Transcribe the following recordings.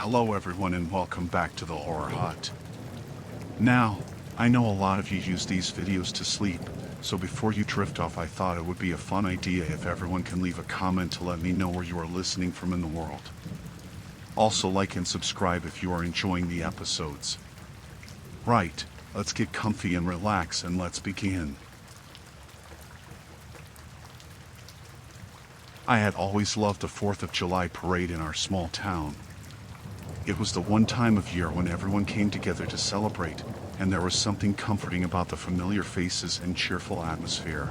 Hello everyone and welcome back to the Horror Hut. Now, I know a lot of you use these videos to sleep, so before you drift off I thought it would be a fun idea if everyone can leave a comment to let me know where you are listening from in the world. Also like and subscribe if you are enjoying the episodes. Right, let's get comfy and relax and let's begin. I had always loved the 4th of July parade in our small town. It was the one time of year when everyone came together to celebrate, and there was something comforting about the familiar faces and cheerful atmosphere.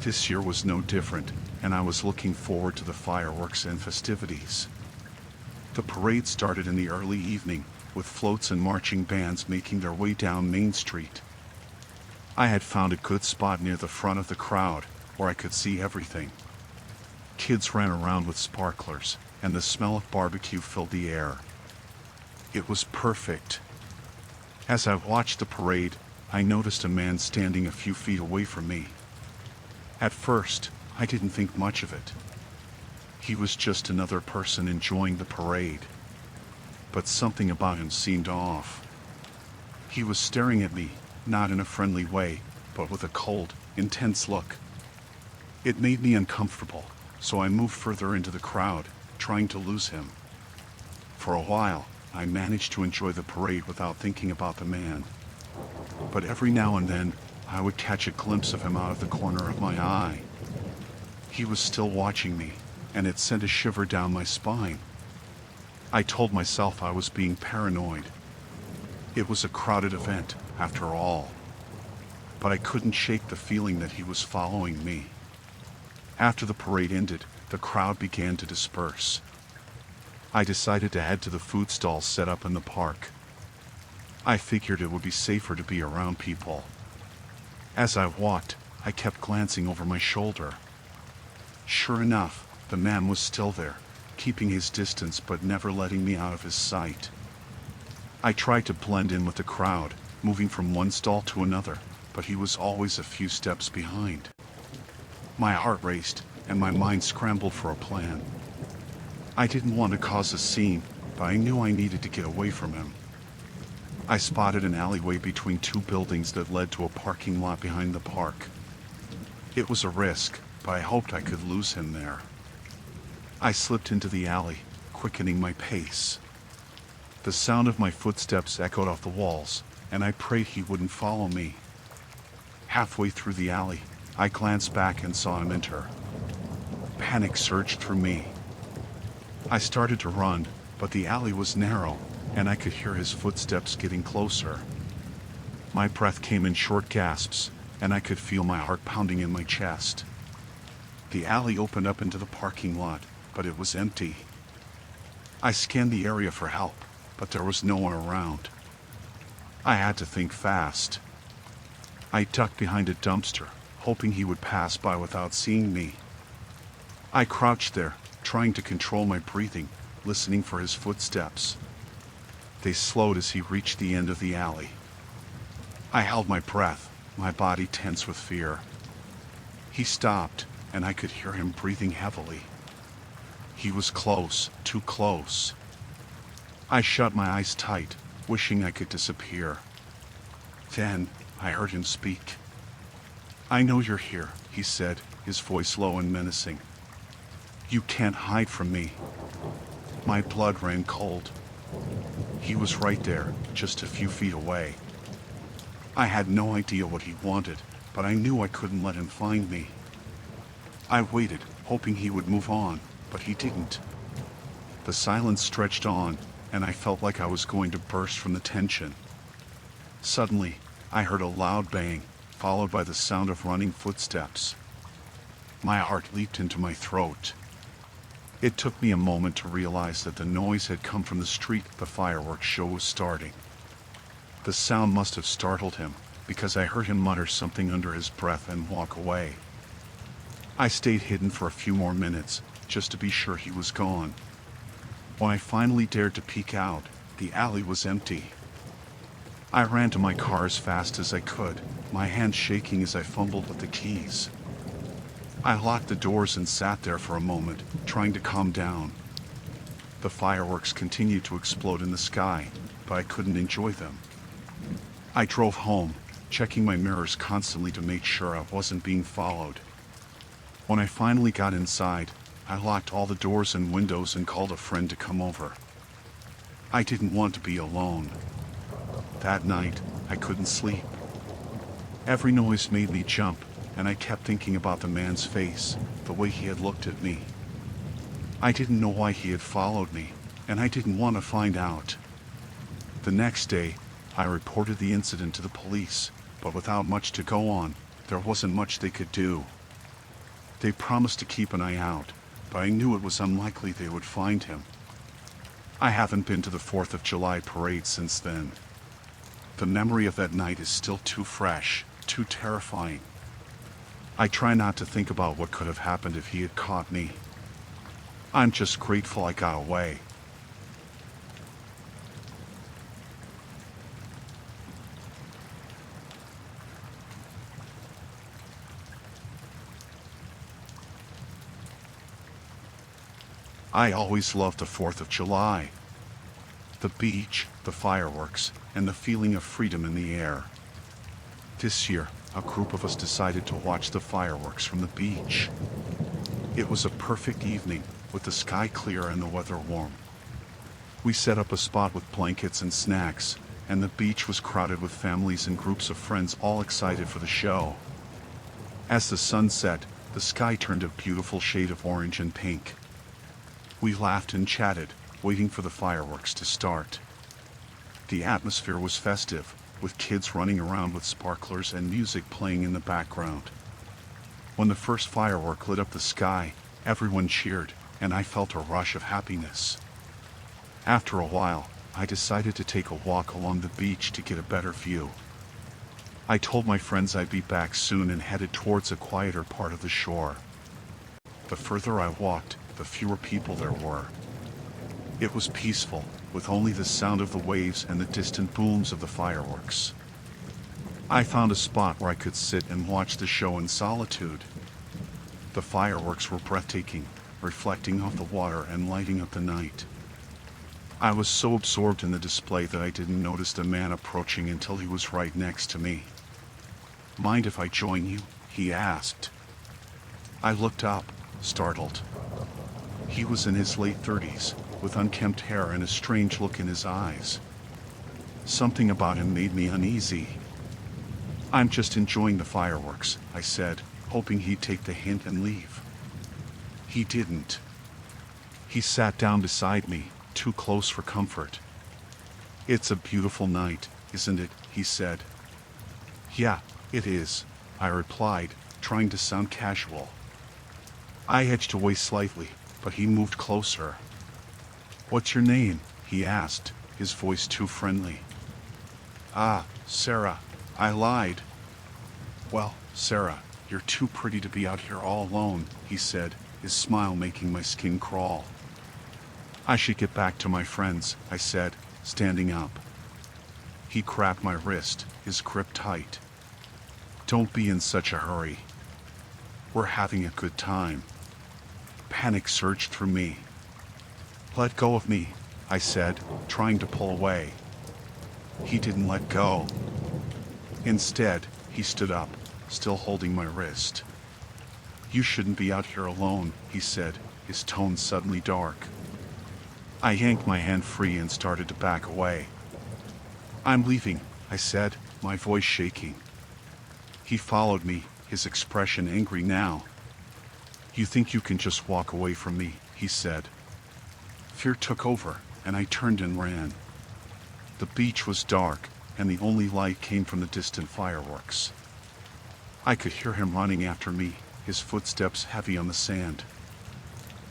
This year was no different, and I was looking forward to the fireworks and festivities. The parade started in the early evening, with floats and marching bands making their way down Main Street. I had found a good spot near the front of the crowd, where I could see everything. Kids ran around with sparklers, and the smell of barbecue filled the air. It was perfect. As I watched the parade, I noticed a man standing a few feet away from me. At first, I didn't think much of it. He was just another person enjoying the parade. But something about him seemed off. He was staring at me, not in a friendly way, but with a cold, intense look. It made me uncomfortable, so I moved further into the crowd, trying to lose him. For a while, I managed to enjoy the parade without thinking about the man. But every now and then, I would catch a glimpse of him out of the corner of my eye. He was still watching me, and it sent a shiver down my spine. I told myself I was being paranoid. It was a crowded event, after all. But I couldn't shake the feeling that he was following me. After the parade ended, the crowd began to disperse. I decided to head to the food stalls set up in the park. I figured it would be safer to be around people. As I walked, I kept glancing over my shoulder. Sure enough, the man was still there, keeping his distance but never letting me out of his sight. I tried to blend in with the crowd, moving from one stall to another, but he was always a few steps behind. My heart raced, and my mind scrambled for a plan. I didn't want to cause a scene, but I knew I needed to get away from him. I spotted an alleyway between two buildings that led to a parking lot behind the park. It was a risk, but I hoped I could lose him there. I slipped into the alley, quickening my pace. The sound of my footsteps echoed off the walls, and I prayed he wouldn't follow me. Halfway through the alley, I glanced back and saw him enter. Panic surged through me. I started to run, but the alley was narrow, and I could hear his footsteps getting closer. My breath came in short gasps, and I could feel my heart pounding in my chest. The alley opened up into the parking lot, but it was empty. I scanned the area for help, but there was no one around. I had to think fast. I ducked behind a dumpster, hoping he would pass by without seeing me. I crouched there, trying to control my breathing, listening for his footsteps. They slowed as he reached the end of the alley. I held my breath, my body tense with fear. He stopped, and I could hear him breathing heavily. He was close, too close. I shut my eyes tight, wishing I could disappear. Then, I heard him speak. "I know you're here," he said, his voice low and menacing. "You can't hide from me." My blood ran cold. He was right there, just a few feet away. I had no idea what he wanted, but I knew I couldn't let him find me. I waited, hoping he would move on, but he didn't. The silence stretched on, and I felt like I was going to burst from the tension. Suddenly, I heard a loud bang, followed by the sound of running footsteps. My heart leaped into my throat. It took me a moment to realize that the noise had come from the street the fireworks show was starting. The sound must have startled him, because I heard him mutter something under his breath and walk away. I stayed hidden for a few more minutes, just to be sure he was gone. When I finally dared to peek out, the alley was empty. I ran to my car as fast as I could, my hands shaking as I fumbled with the keys. I locked the doors and sat there for a moment, trying to calm down. The fireworks continued to explode in the sky, but I couldn't enjoy them. I drove home, checking my mirrors constantly to make sure I wasn't being followed. When I finally got inside, I locked all the doors and windows and called a friend to come over. I didn't want to be alone. That night, I couldn't sleep. Every noise made me jump, and I kept thinking about the man's face, the way he had looked at me. I didn't know why he had followed me, and I didn't want to find out. The next day, I reported the incident to the police, but without much to go on, there wasn't much they could do. They promised to keep an eye out, but I knew it was unlikely they would find him. I haven't been to the 4th of July parade since then. The memory of that night is still too fresh, too terrifying. I try not to think about what could have happened if he had caught me. I'm just grateful I got away. I always loved the 4th of July. The beach, the fireworks, and the feeling of freedom in the air. This year, a group of us decided to watch the fireworks from the beach. It was a perfect evening, with the sky clear and the weather warm. We set up a spot with blankets and snacks, and the beach was crowded with families and groups of friends all excited for the show. As the sun set, the sky turned a beautiful shade of orange and pink. We laughed and chatted, waiting for the fireworks to start. The atmosphere was festive, with kids running around with sparklers and music playing in the background. When the first firework lit up the sky, everyone cheered, and I felt a rush of happiness. After a while, I decided to take a walk along the beach to get a better view. I told my friends I'd be back soon and headed towards a quieter part of the shore. The further I walked, the fewer people there were. It was peaceful, with only the sound of the waves and the distant booms of the fireworks. I found a spot where I could sit and watch the show in solitude. The fireworks were breathtaking, reflecting off the water and lighting up the night. I was so absorbed in the display that I didn't notice the man approaching until he was right next to me. "Mind if I join you?" he asked. I looked up, startled. He was in his late 30s, with unkempt hair and a strange look in his eyes. Something about him made me uneasy. "I'm just enjoying the fireworks," I said, hoping he'd take the hint and leave. He didn't. He sat down beside me, too close for comfort. "It's a beautiful night, isn't it?" he said. "Yeah, it is," I replied, trying to sound casual. I edged away slightly, but he moved closer. "What's your name?" he asked, his voice too friendly. "Ah, Sarah," I lied. "Well, Sarah, you're too pretty to be out here all alone," he said, his smile making my skin crawl. "I should get back to my friends," I said, standing up. He grabbed my wrist, his grip tight. "Don't be in such a hurry. We're having a good time." Panic surged through me. "Let go of me," I said, trying to pull away. He didn't let go. Instead, he stood up, still holding my wrist. "You shouldn't be out here alone," he said, his tone suddenly dark. I yanked my hand free and started to back away. "I'm leaving," I said, my voice shaking. He followed me, his expression angry now. "You think you can just walk away from me," he said. Fear took over, and I turned and ran. The beach was dark, and the only light came from the distant fireworks. I could hear him running after me, his footsteps heavy on the sand.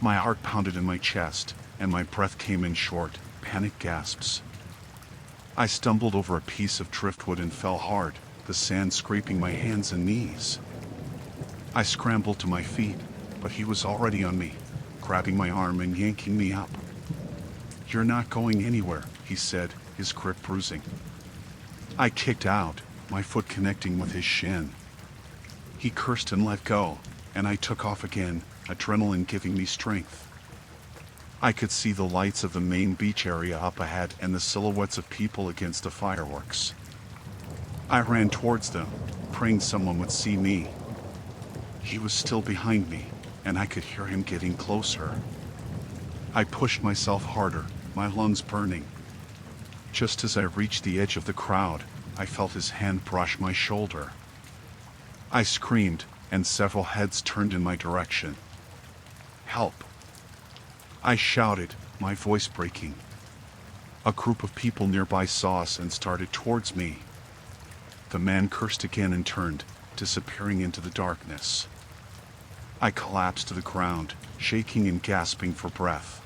My heart pounded in my chest, and my breath came in short, panicked gasps. I stumbled over a piece of driftwood and fell hard, the sand scraping my hands and knees. I scrambled to my feet, but he was already on me, grabbing my arm and yanking me up. "You're not going anywhere," he said, his grip bruising. I kicked out, my foot connecting with his shin. He cursed and let go, and I took off again, adrenaline giving me strength. I could see the lights of the main beach area up ahead and the silhouettes of people against the fireworks. I ran towards them, praying someone would see me. He was still behind me, and I could hear him getting closer. I pushed myself harder, my lungs burning. Just as I reached the edge of the crowd, I felt his hand brush my shoulder. I screamed, and several heads turned in my direction. "Help!" I shouted, my voice breaking. A group of people nearby saw us and started towards me. The man cursed again and turned, disappearing into the darkness. I collapsed to the ground, shaking and gasping for breath.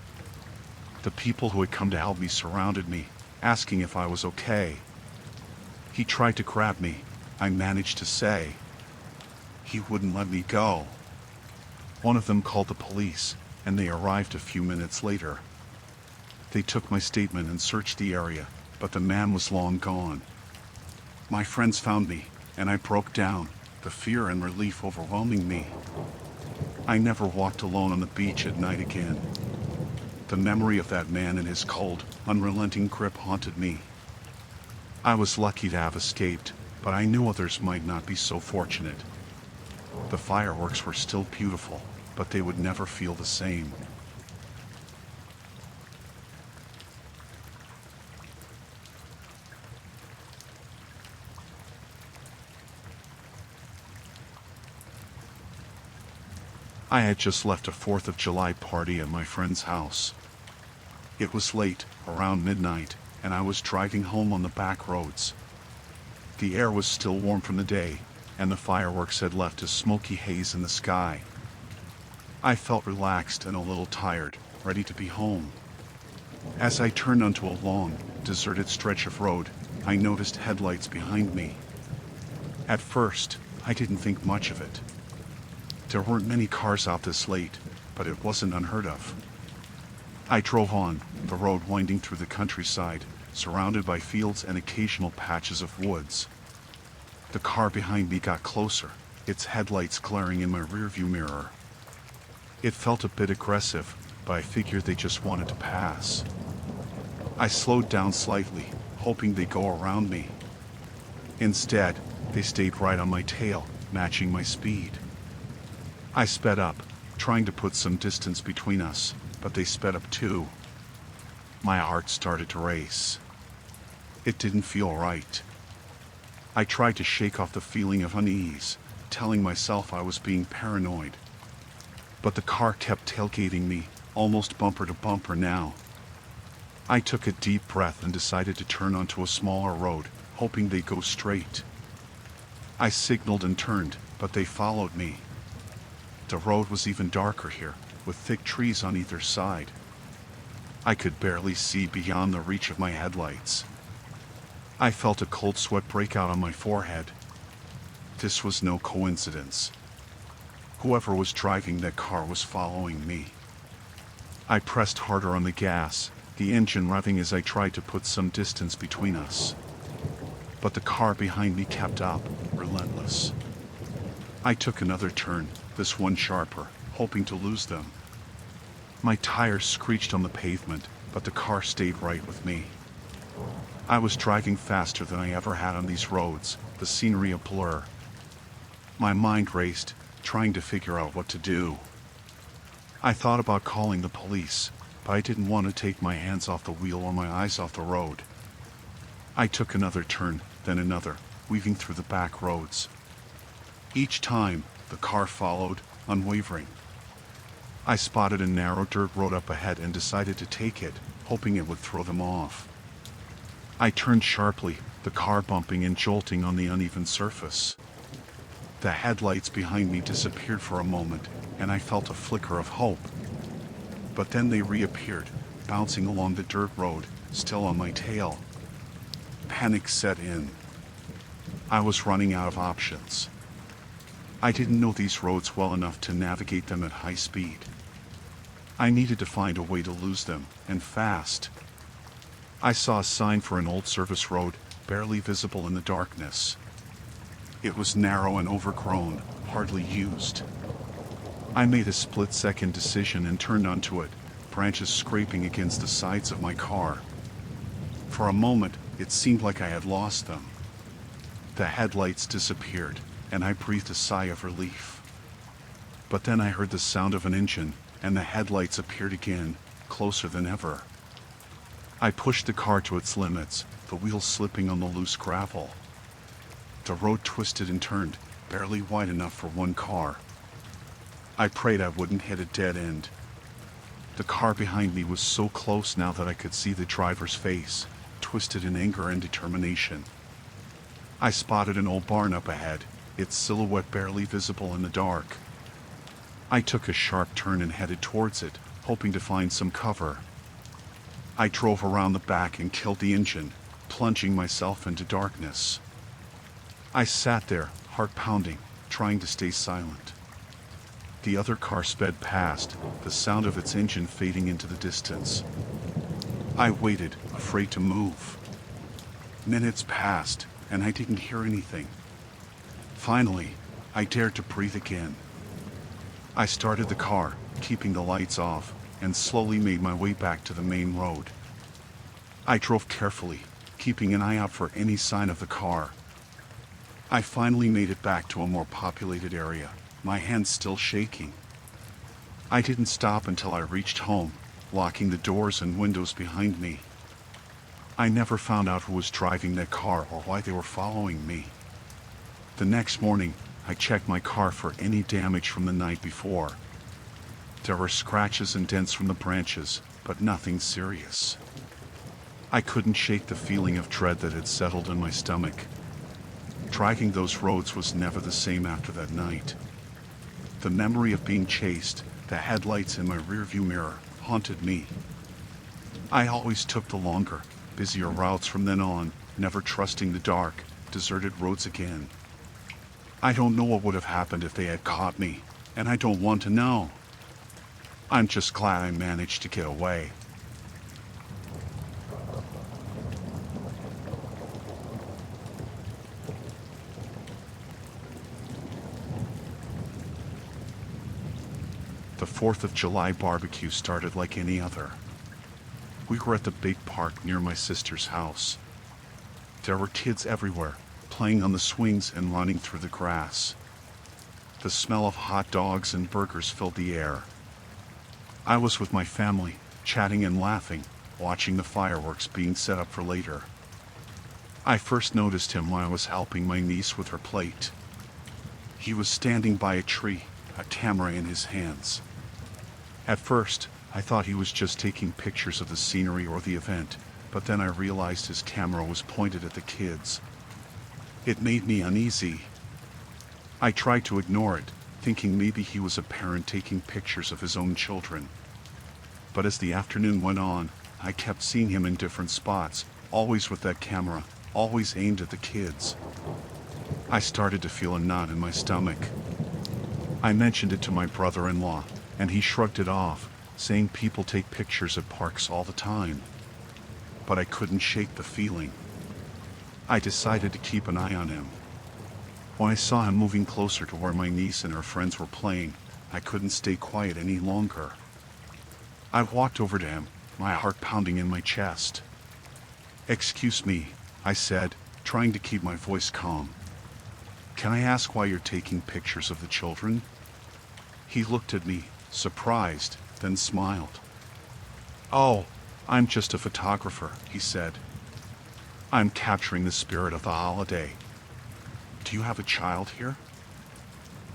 The people who had come to help me surrounded me, asking if I was okay. He tried to grab me, I managed to say. He wouldn't let me go. One of them called the police, and they arrived a few minutes later. They took my statement and searched the area, but the man was long gone. My friends found me, and I broke down, the fear and relief overwhelming me. I never walked alone on the beach at night again. The memory of that man and his cold, unrelenting grip haunted me. I was lucky to have escaped, but I knew others might not be so fortunate. The fireworks were still beautiful, but they would never feel the same. I had just left a 4th of July party at my friend's house. It was late, around midnight, and I was driving home on the back roads. The air was still warm from the day, and the fireworks had left a smoky haze in the sky. I felt relaxed and a little tired, ready to be home. As I turned onto a long, deserted stretch of road, I noticed headlights behind me. At first, I didn't think much of it. There weren't many cars out this late, but it wasn't unheard of. I drove on, the road winding through the countryside, surrounded by fields and occasional patches of woods. The car behind me got closer, its headlights glaring in my rearview mirror. It felt a bit aggressive, but I figured they just wanted to pass. I slowed down slightly, hoping they'd go around me. Instead, they stayed right on my tail, matching my speed. I sped up, trying to put some distance between us, but they sped up too. My heart started to race. It didn't feel right. I tried to shake off the feeling of unease, telling myself I was being paranoid. But the car kept tailgating me, almost bumper to bumper now. I took a deep breath and decided to turn onto a smaller road, hoping they'd go straight. I signaled and turned, but they followed me. The road was even darker here, with thick trees on either side. I could barely see beyond the reach of my headlights. I felt a cold sweat break out on my forehead. This was no coincidence. Whoever was driving that car was following me. I pressed harder on the gas, the engine revving as I tried to put some distance between us. But the car behind me kept up, relentless. I took another turn, this one sharper, hoping to lose them. My tires screeched on the pavement, but the car stayed right with me. I was driving faster than I ever had on these roads, the scenery a blur. My mind raced, trying to figure out what to do. I thought about calling the police, but I didn't want to take my hands off the wheel or my eyes off the road. I took another turn, then another, weaving through the back roads. Each time, the car followed, unwavering. I spotted a narrow dirt road up ahead and decided to take it, hoping it would throw them off. I turned sharply, the car bumping and jolting on the uneven surface. The headlights behind me disappeared for a moment, and I felt a flicker of hope. But then they reappeared, bouncing along the dirt road, still on my tail. Panic set in. I was running out of options. I didn't know these roads well enough to navigate them at high speed. I needed to find a way to lose them, and fast. I saw a sign for an old service road, barely visible in the darkness. It was narrow and overgrown, hardly used. I made a split-second decision and turned onto it, branches scraping against the sides of my car. For a moment, it seemed like I had lost them. The headlights disappeared, and I breathed a sigh of relief. But then I heard the sound of an engine, and the headlights appeared again, closer than ever. I pushed the car to its limits, the wheels slipping on the loose gravel. The road twisted and turned, barely wide enough for one car. I prayed I wouldn't hit a dead end. The car behind me was so close now that I could see the driver's face, twisted in anger and determination. I spotted an old barn up ahead, its silhouette barely visible in the dark. I took a sharp turn and headed towards it, hoping to find some cover. I drove around the back and killed the engine, plunging myself into darkness. I sat there, heart pounding, trying to stay silent. The other car sped past, the sound of its engine fading into the distance. I waited, afraid to move. Minutes passed, and I didn't hear anything. Finally, I dared to breathe again. I started the car, keeping the lights off, and slowly made my way back to the main road. I drove carefully, keeping an eye out for any sign of the car. I finally made it back to a more populated area, my hands still shaking. I didn't stop until I reached home, locking the doors and windows behind me. I never found out who was driving that car or why they were following me. The next morning, I checked my car for any damage from the night before. There were scratches and dents from the branches, but nothing serious. I couldn't shake the feeling of dread that had settled in my stomach. Driving those roads was never the same after that night. The memory of being chased, the headlights in my rearview mirror, haunted me. I always took the longer, busier routes from then on, never trusting the dark, deserted roads again. I don't know what would have happened if they had caught me, and I don't want to know. I'm just glad I managed to get away. The 4th of July barbecue started like any other. We were at the big park near my sister's house. There were kids everywhere, playing on the swings and running through the grass. The smell of hot dogs and burgers filled the air. I was with my family, chatting and laughing, watching the fireworks being set up for later. I first noticed him while I was helping my niece with her plate. He was standing by a tree, a camera in his hands. At first, I thought he was just taking pictures of the scenery or the event, but then I realized his camera was pointed at the kids. It made me uneasy. I tried to ignore it, thinking maybe he was a parent taking pictures of his own children. But as the afternoon went on, I kept seeing him in different spots, always with that camera, always aimed at the kids. I started to feel a knot in my stomach. I mentioned it to my brother-in-law, and he shrugged it off, saying people take pictures at parks all the time. But I couldn't shake the feeling. I decided to keep an eye on him. When I saw him moving closer to where my niece and her friends were playing, I couldn't stay quiet any longer. I walked over to him, my heart pounding in my chest. "Excuse me," I said, trying to keep my voice calm. "Can I ask why you're taking pictures of the children?" He looked at me, surprised, then smiled. "Oh, I'm just a photographer," he said. "I'm capturing the spirit of the holiday." "Do you have a child here?"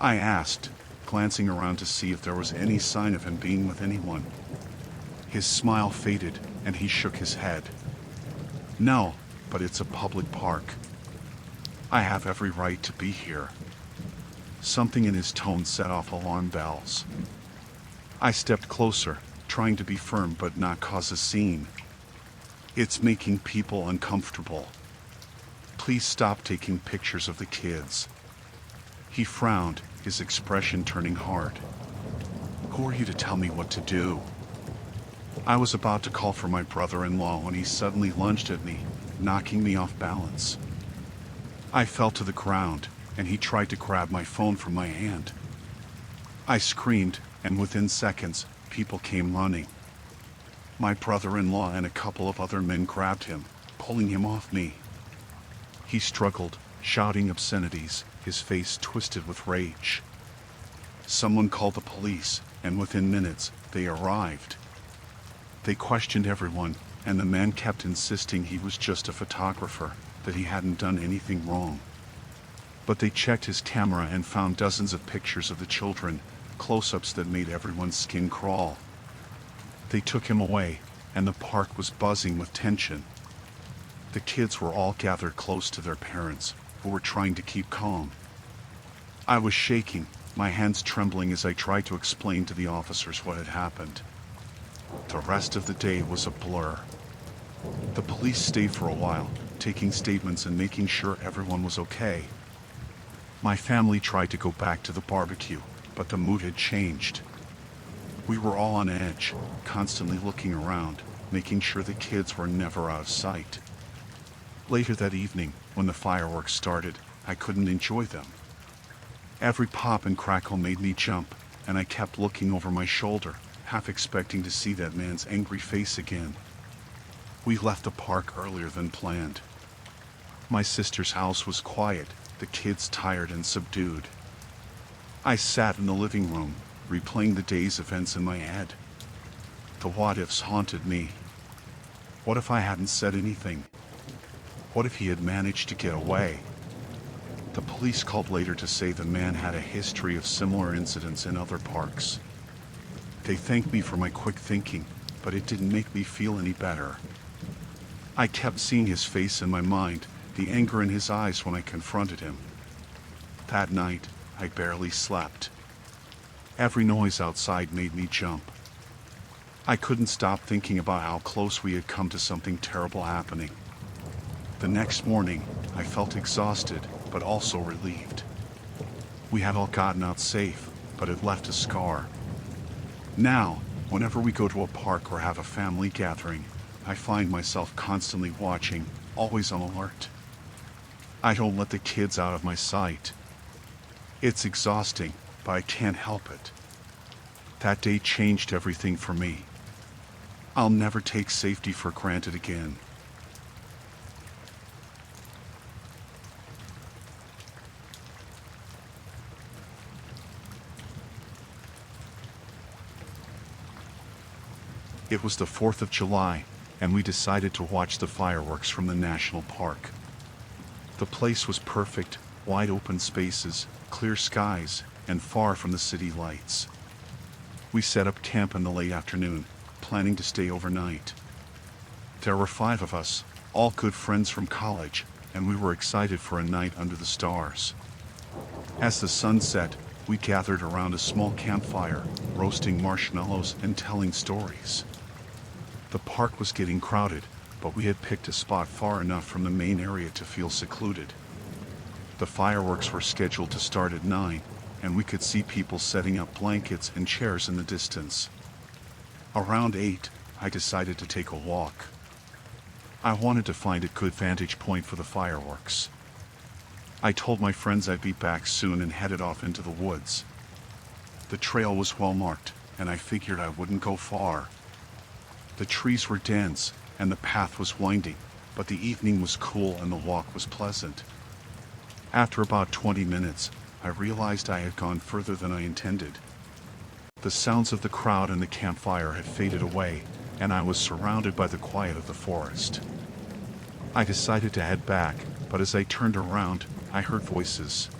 I asked, glancing around to see if there was any sign of him being with anyone. His smile faded, and he shook his head. "No, but it's a public park. I have every right to be here." Something in his tone set off alarm bells. I stepped closer, trying to be firm but not cause a scene. "It's making people uncomfortable. Please stop taking pictures of the kids." He frowned, his expression turning hard. "Who are you to tell me what to do?" I was about to call for my brother-in-law when he suddenly lunged at me, knocking me off balance. I fell to the ground, and he tried to grab my phone from my hand. I screamed, and within seconds, people came running. My brother-in-law and a couple of other men grabbed him, pulling him off me. He struggled, shouting obscenities, his face twisted with rage. Someone called the police, and within minutes, they arrived. They questioned everyone, and the man kept insisting he was just a photographer, that he hadn't done anything wrong. But they checked his camera and found dozens of pictures of the children, close-ups that made everyone's skin crawl. They took him away, and the park was buzzing with tension. The kids were all gathered close to their parents, who were trying to keep calm. I was shaking, my hands trembling as I tried to explain to the officers what had happened. The rest of the day was a blur. The police stayed for a while, taking statements and making sure everyone was okay. My family tried to go back to the barbecue, but the mood had changed. We were all on edge, constantly looking around, making sure the kids were never out of sight. Later that evening, when the fireworks started, I couldn't enjoy them. Every pop and crackle made me jump, and I kept looking over my shoulder, half expecting to see that man's angry face again. We left the park earlier than planned. My sister's house was quiet, the kids tired and subdued. I sat in the living room, replaying the day's events in my head. The what-ifs haunted me. What if I hadn't said anything? What if he had managed to get away? The police called later to say the man had a history of similar incidents in other parks. They thanked me for my quick thinking, but it didn't make me feel any better. I kept seeing his face in my mind, the anger in his eyes when I confronted him. That night, I barely slept. Every noise outside made me jump. I couldn't stop thinking about how close we had come to something terrible happening. The next morning, I felt exhausted, but also relieved. We had all gotten out safe, but it left a scar. Now, whenever we go to a park or have a family gathering, I find myself constantly watching, always on alert. I don't let the kids out of my sight. It's exhausting, but I can't help it. That day changed everything for me. I'll never take safety for granted again. It was the 4th of July, and we decided to watch the fireworks from the national park. The place was perfect, wide open spaces, clear skies, and far from the city lights. We set up camp in the late afternoon, planning to stay overnight. There were 5 of us, all good friends from college, and we were excited for a night under the stars. As the sun set, we gathered around a small campfire, roasting marshmallows and telling stories. The park was getting crowded, but we had picked a spot far enough from the main area to feel secluded. The fireworks were scheduled to start at 9, and we could see people setting up blankets and chairs in the distance. Around 8, I decided to take a walk. I wanted to find a good vantage point for the fireworks. I told my friends I'd be back soon and headed off into the woods. The trail was well marked, and I figured I wouldn't go far. The trees were dense, and the path was winding, but the evening was cool and the walk was pleasant. After about 20 minutes, I realized I had gone further than I intended. The sounds of the crowd and the campfire had faded away, and I was surrounded by the quiet of the forest. I decided to head back, but as I turned around, I heard voices.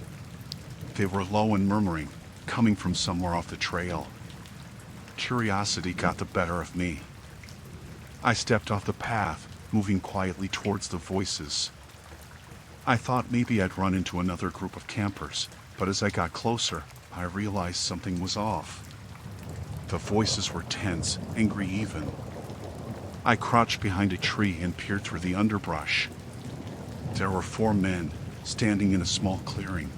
They were low and murmuring, coming from somewhere off the trail. Curiosity got the better of me. I stepped off the path, moving quietly towards the voices. I thought maybe I'd run into another group of campers, but as I got closer, I realized something was off. The voices were tense, angry even. I crouched behind a tree and peered through the underbrush. There were 4 men, standing in a small clearing.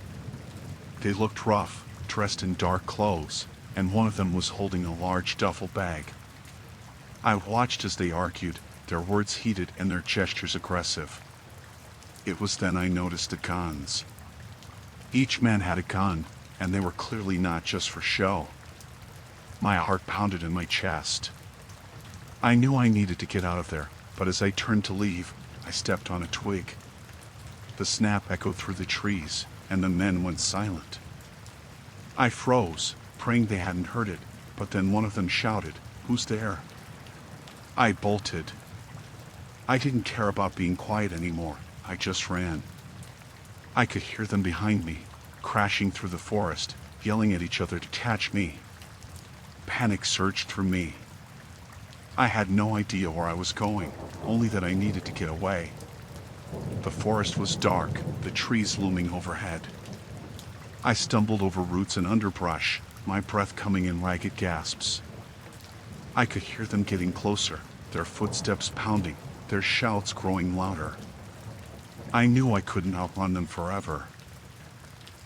They looked rough, dressed in dark clothes, and one of them was holding a large duffel bag. I watched as they argued, their words heated and their gestures aggressive. It was then I noticed the guns. Each man had a gun, and they were clearly not just for show. My heart pounded in my chest. I knew I needed to get out of there, but as I turned to leave, I stepped on a twig. The snap echoed through the trees, and the men went silent. I froze, praying they hadn't heard it, but then one of them shouted, "Who's there?" I bolted. I didn't care about being quiet anymore, I just ran. I could hear them behind me, crashing through the forest, yelling at each other to catch me. Panic surged through me. I had no idea where I was going, only that I needed to get away. The forest was dark, the trees looming overhead. I stumbled over roots and underbrush, my breath coming in ragged gasps. I could hear them getting closer, their footsteps pounding, their shouts growing louder. I knew I couldn't outrun them forever.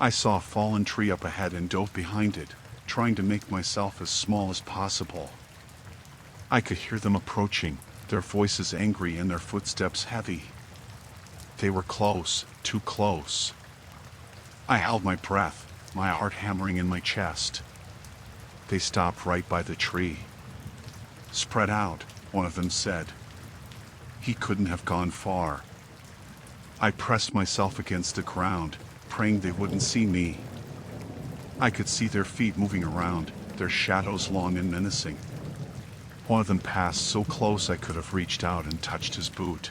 I saw a fallen tree up ahead and dove behind it, trying to make myself as small as possible. I could hear them approaching, their voices angry and their footsteps heavy. They were close, too close. I held my breath, my heart hammering in my chest. They stopped right by the tree. "Spread out," one of them said. He couldn't have gone far. I pressed myself against the ground, praying they wouldn't see me. I could see their feet moving around, their shadows long and menacing. One of them passed so close I could have reached out and touched his boot.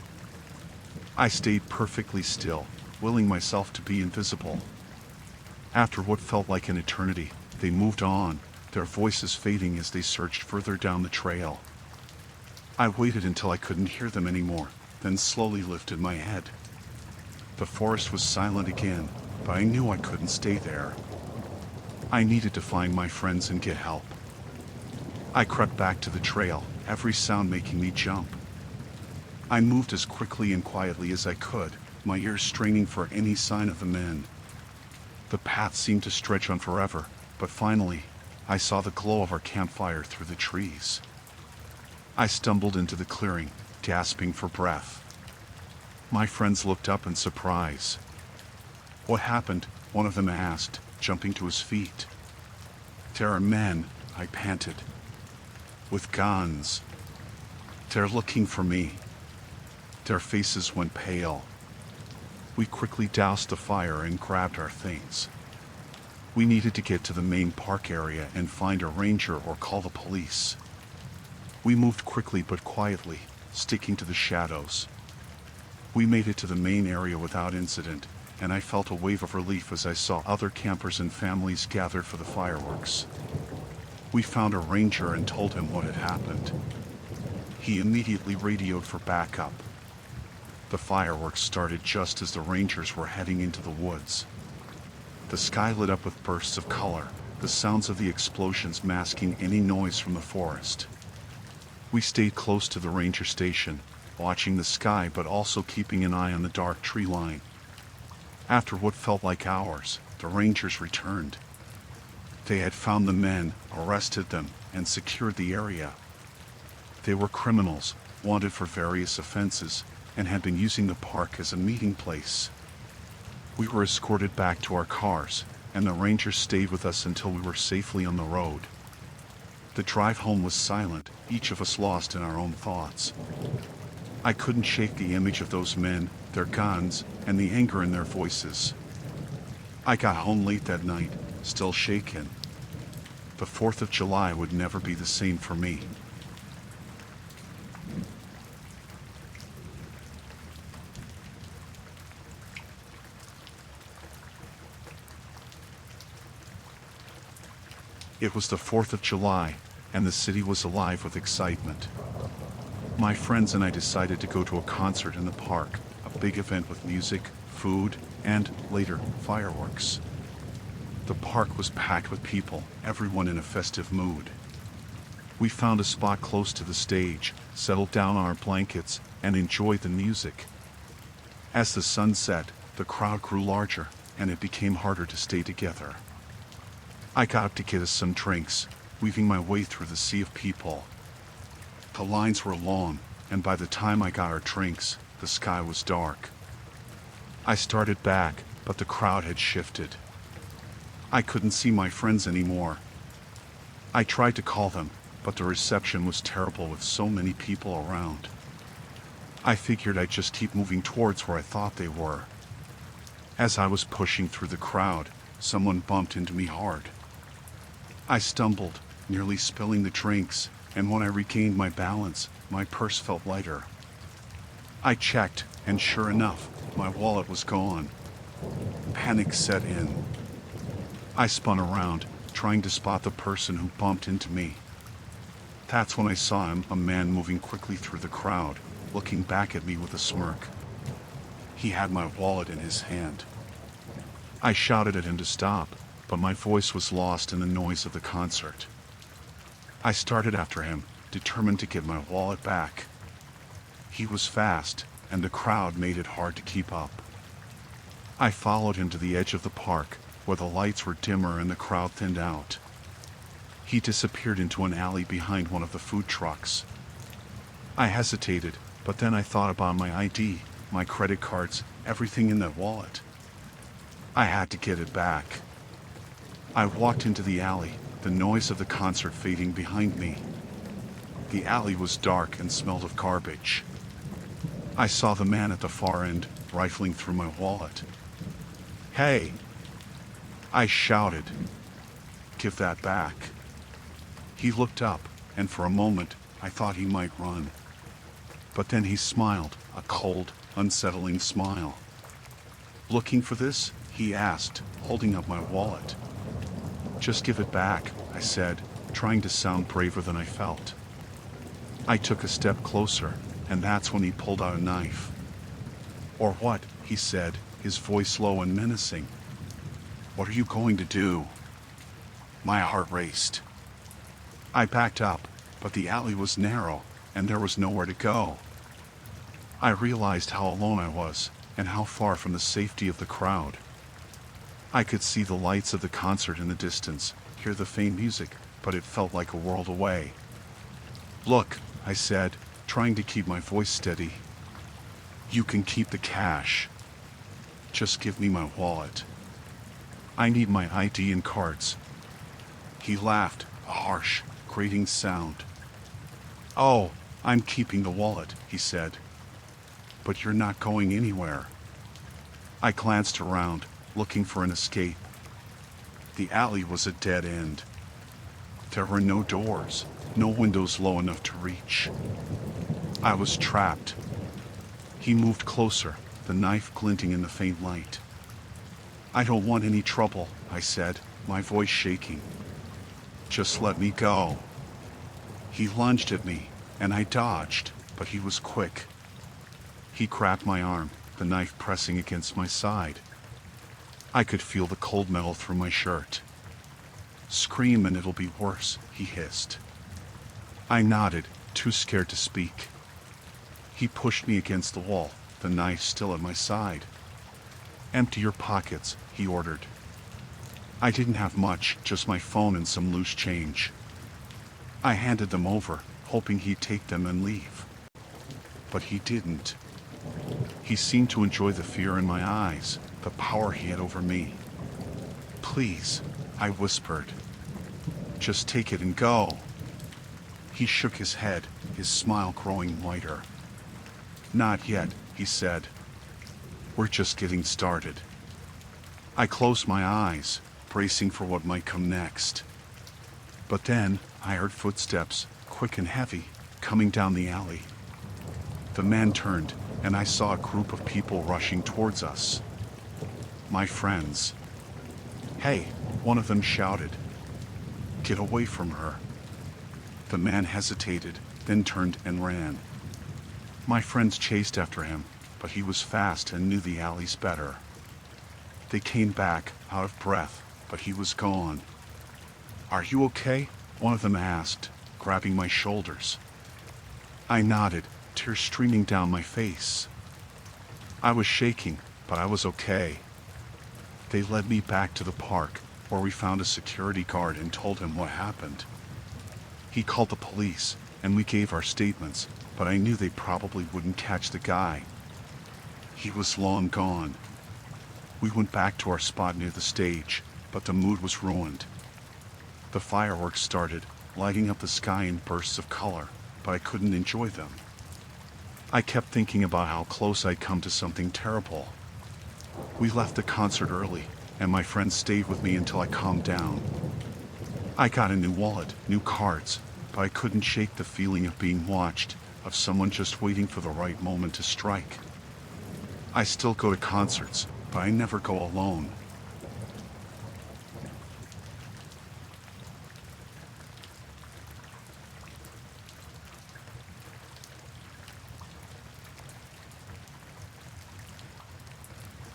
I stayed perfectly still, willing myself to be invisible. After what felt like an eternity, they moved on, their voices fading as they surged further down the trail. I waited until I couldn't hear them anymore, then slowly lifted my head. The forest was silent again, but I knew I couldn't stay there. I needed to find my friends and get help. I crept back to the trail, every sound making me jump. I moved as quickly and quietly as I could, my ears straining for any sign of the men. The path seemed to stretch on forever, but finally, I saw the glow of our campfire through the trees. I stumbled into the clearing, gasping for breath. My friends looked up in surprise. "What happened?" one of them asked, jumping to his feet. "There are men," I panted. "With guns. They're looking for me." Their faces went pale. We quickly doused the fire and grabbed our things. We needed to get to the main park area and find a ranger or call the police. We moved quickly but quietly, sticking to the shadows. We made it to the main area without incident, and I felt a wave of relief as I saw other campers and families gathered for the fireworks. We found a ranger and told him what had happened. He immediately radioed for backup. The fireworks started just as the rangers were heading into the woods. The sky lit up with bursts of color, the sounds of the explosions masking any noise from the forest. We stayed close to the ranger station, watching the sky but also keeping an eye on the dark tree line. After what felt like hours, the rangers returned. They had found the men, arrested them, and secured the area. They were criminals, wanted for various offenses, and had been using the park as a meeting place. We were escorted back to our cars, and the rangers stayed with us until we were safely on the road. The drive home was silent, each of us lost in our own thoughts. I couldn't shake the image of those men, their guns, and the anger in their voices. I got home late that night, still shaken. The 4th of July would never be the same for me. It was the 4th of July, and the city was alive with excitement. My friends and I decided to go to a concert in the park, a big event with music, food, and, later, fireworks. The park was packed with people, everyone in a festive mood. We found a spot close to the stage, settled down on our blankets, and enjoyed the music. As the sun set, the crowd grew larger, and it became harder to stay together. I got up to get us some drinks, weaving my way through the sea of people. The lines were long, and by the time I got our drinks, the sky was dark. I started back, but the crowd had shifted. I couldn't see my friends anymore. I tried to call them, but the reception was terrible with so many people around. I figured I'd just keep moving towards where I thought they were. As I was pushing through the crowd, someone bumped into me hard. I stumbled, nearly spilling the drinks, and when I regained my balance, my purse felt lighter. I checked, and sure enough, my wallet was gone. Panic set in. I spun around, trying to spot the person who bumped into me. That's when I saw him, a man moving quickly through the crowd, looking back at me with a smirk. He had my wallet in his hand. I shouted at him to stop, but my voice was lost in the noise of the concert. I started after him, determined to get my wallet back. He was fast, and the crowd made it hard to keep up. I followed him to the edge of the park, where the lights were dimmer and the crowd thinned out. He disappeared into an alley behind one of the food trucks. I hesitated, but then I thought about my ID, my credit cards, everything in that wallet. I had to get it back. I walked into the alley, the noise of the concert fading behind me. The alley was dark and smelled of garbage. I saw the man at the far end, rifling through my wallet. "Hey!" I shouted. "Give that back." He looked up, and for a moment, I thought he might run. But then he smiled, a cold, unsettling smile. "Looking for this?" he asked, holding up my wallet. "Just give it back," I said, trying to sound braver than I felt. I took a step closer, and that's when he pulled out a knife. "Or what?" he said, his voice low and menacing. "What are you going to do?" My heart raced. I backed up, but the alley was narrow, and there was nowhere to go. I realized how alone I was, and how far from the safety of the crowd. I could see the lights of the concert in the distance, hear the faint music, but it felt like a world away. "Look," I said, trying to keep my voice steady. "You can keep the cash. Just give me my wallet. I need my ID and cards." He laughed, a harsh, grating sound. "Oh, I'm keeping the wallet," he said. "But you're not going anywhere." I glanced around, looking for an escape. The alley was a dead end. There were no doors, no windows low enough to reach. I was trapped. He moved closer, the knife glinting in the faint light. "I don't want any trouble," I said, my voice shaking. "Just let me go." He lunged at me, and I dodged, but he was quick. He grabbed my arm, the knife pressing against my side. I could feel the cold metal through my shirt. "Scream and it'll be worse," he hissed. I nodded, too scared to speak. He pushed me against the wall, the knife still at my side. "Empty your pockets," he ordered. I didn't have much, just my phone and some loose change. I handed them over, hoping he'd take them and leave. But he didn't. He seemed to enjoy the fear in my eyes, the power he had over me. "Please," I whispered. "Just take it and go." He shook his head, his smile growing wider. "Not yet," he said. "We're just getting started." I closed my eyes, bracing for what might come next. But then I heard footsteps, quick and heavy, coming down the alley. The man turned, and I saw a group of people rushing towards us. My friends. "Hey," one of them shouted. "Get away from her." The man hesitated, then turned and ran. My friends chased after him, but he was fast and knew the alleys better. They came back, out of breath, but he was gone. "Are you okay?" one of them asked, grabbing my shoulders. I nodded, tears streaming down my face. I was shaking, but I was okay. They led me back to the park, where we found a security guard and told him what happened. He called the police, and we gave our statements, but I knew they probably wouldn't catch the guy. He was long gone. We went back to our spot near the stage, but the mood was ruined. The fireworks started, lighting up the sky in bursts of color, but I couldn't enjoy them. I kept thinking about how close I'd come to something terrible. We left the concert early, and my friend stayed with me until I calmed down. I got a new wallet, new cards, but I couldn't shake the feeling of being watched, of someone just waiting for the right moment to strike. I still go to concerts, but I never go alone.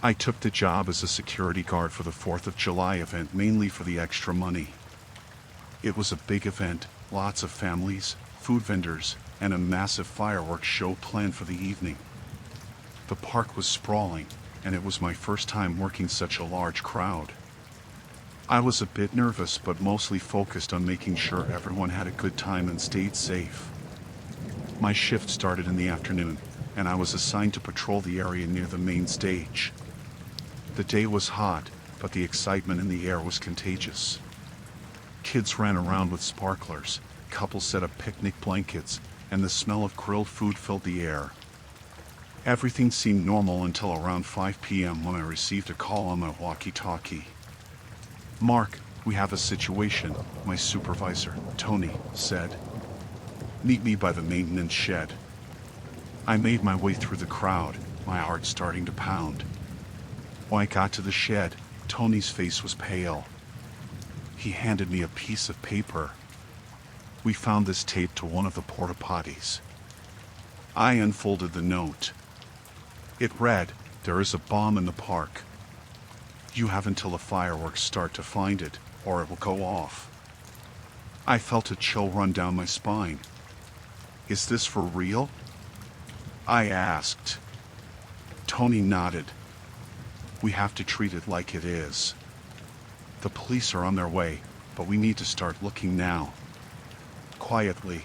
I took the job as a security guard for the 4th of July event, mainly for the extra money. It was a big event, lots of families, food vendors, and a massive fireworks show planned for the evening. The park was sprawling, and it was my first time working such a large crowd. I was a bit nervous, but mostly focused on making sure everyone had a good time and stayed safe. My shift started in the afternoon, and I was assigned to patrol the area near the main stage. The day was hot, but the excitement in the air was contagious. Kids ran around with sparklers, couples set up picnic blankets, and the smell of grilled food filled the air. Everything seemed normal until around 5 p.m. when I received a call on my walkie-talkie. "Mark, we have a situation," my supervisor, Tony, said. "Meet me by the maintenance shed." I made my way through the crowd, my heart starting to pound. When I got to the shed, Tony's face was pale. He handed me a piece of paper. "We found this taped to one of the porta potties." I unfolded the note. It read, "There is a bomb in the park. You have until the fireworks start to find it, or it will go off." I felt a chill run down my spine. "Is this for real?" I asked. Tony nodded. "We have to treat it like it is. The police are on their way, but we need to start looking now. Quietly.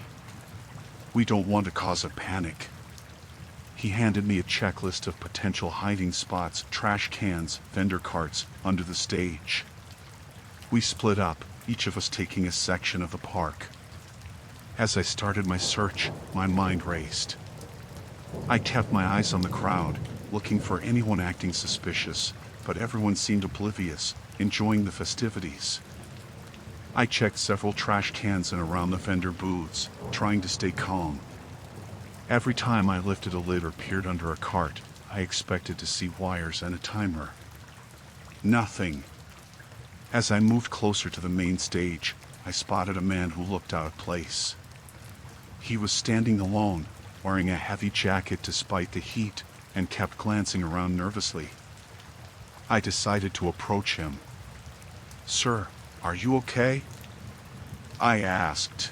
We don't want to cause a panic." He handed me a checklist of potential hiding spots, trash cans, vendor carts, under the stage. We split up, each of us taking a section of the park. As I started my search, my mind raced. I kept my eyes on the crowd, looking for anyone acting suspicious, but everyone seemed oblivious, enjoying the festivities. I checked several trash cans and around the vendor booths, trying to stay calm. Every time I lifted a lid or peered under a cart, I expected to see wires and a timer. Nothing. As I moved closer to the main stage, I spotted a man who looked out of place. He was standing alone, wearing a heavy jacket despite the heat, and kept glancing around nervously. I decided to approach him. "Sir, are you okay?" I asked.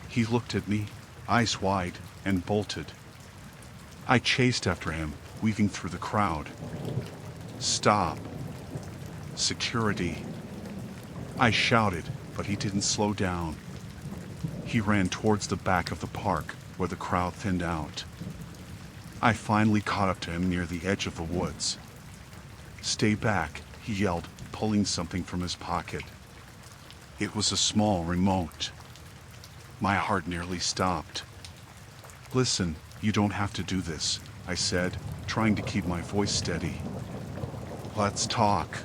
He looked at me, eyes wide, and bolted. I chased after him, weaving through the crowd. "Stop! Security!" I shouted, but he didn't slow down. He ran towards the back of the park, where the crowd thinned out. I finally caught up to him near the edge of the woods. "Stay back," he yelled, pulling something from his pocket. It was a small remote. My heart nearly stopped. "Listen, you don't have to do this," I said, trying to keep my voice steady. "Let's talk."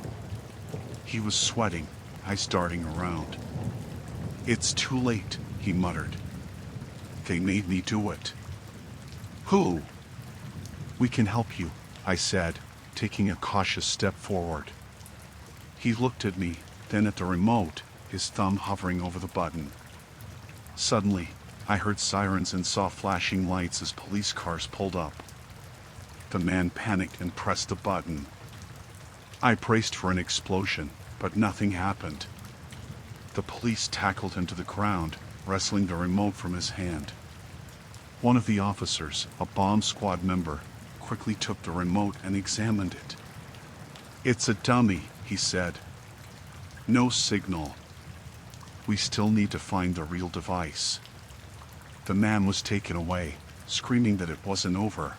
He was sweating, eyes darting around. "It's too late," he muttered. "They made me do it." "Who?" "We can help you," I said, taking a cautious step forward. He looked at me, then at the remote, his thumb hovering over the button. Suddenly, I heard sirens and saw flashing lights as police cars pulled up. The man panicked and pressed the button. I braced for an explosion, but nothing happened. The police tackled him to the ground, wrestling the remote from his hand. One of the officers, a bomb squad member, quickly took the remote and examined it. "It's a dummy," he said. "No signal. We still need to find the real device." The man was taken away, screaming that it wasn't over.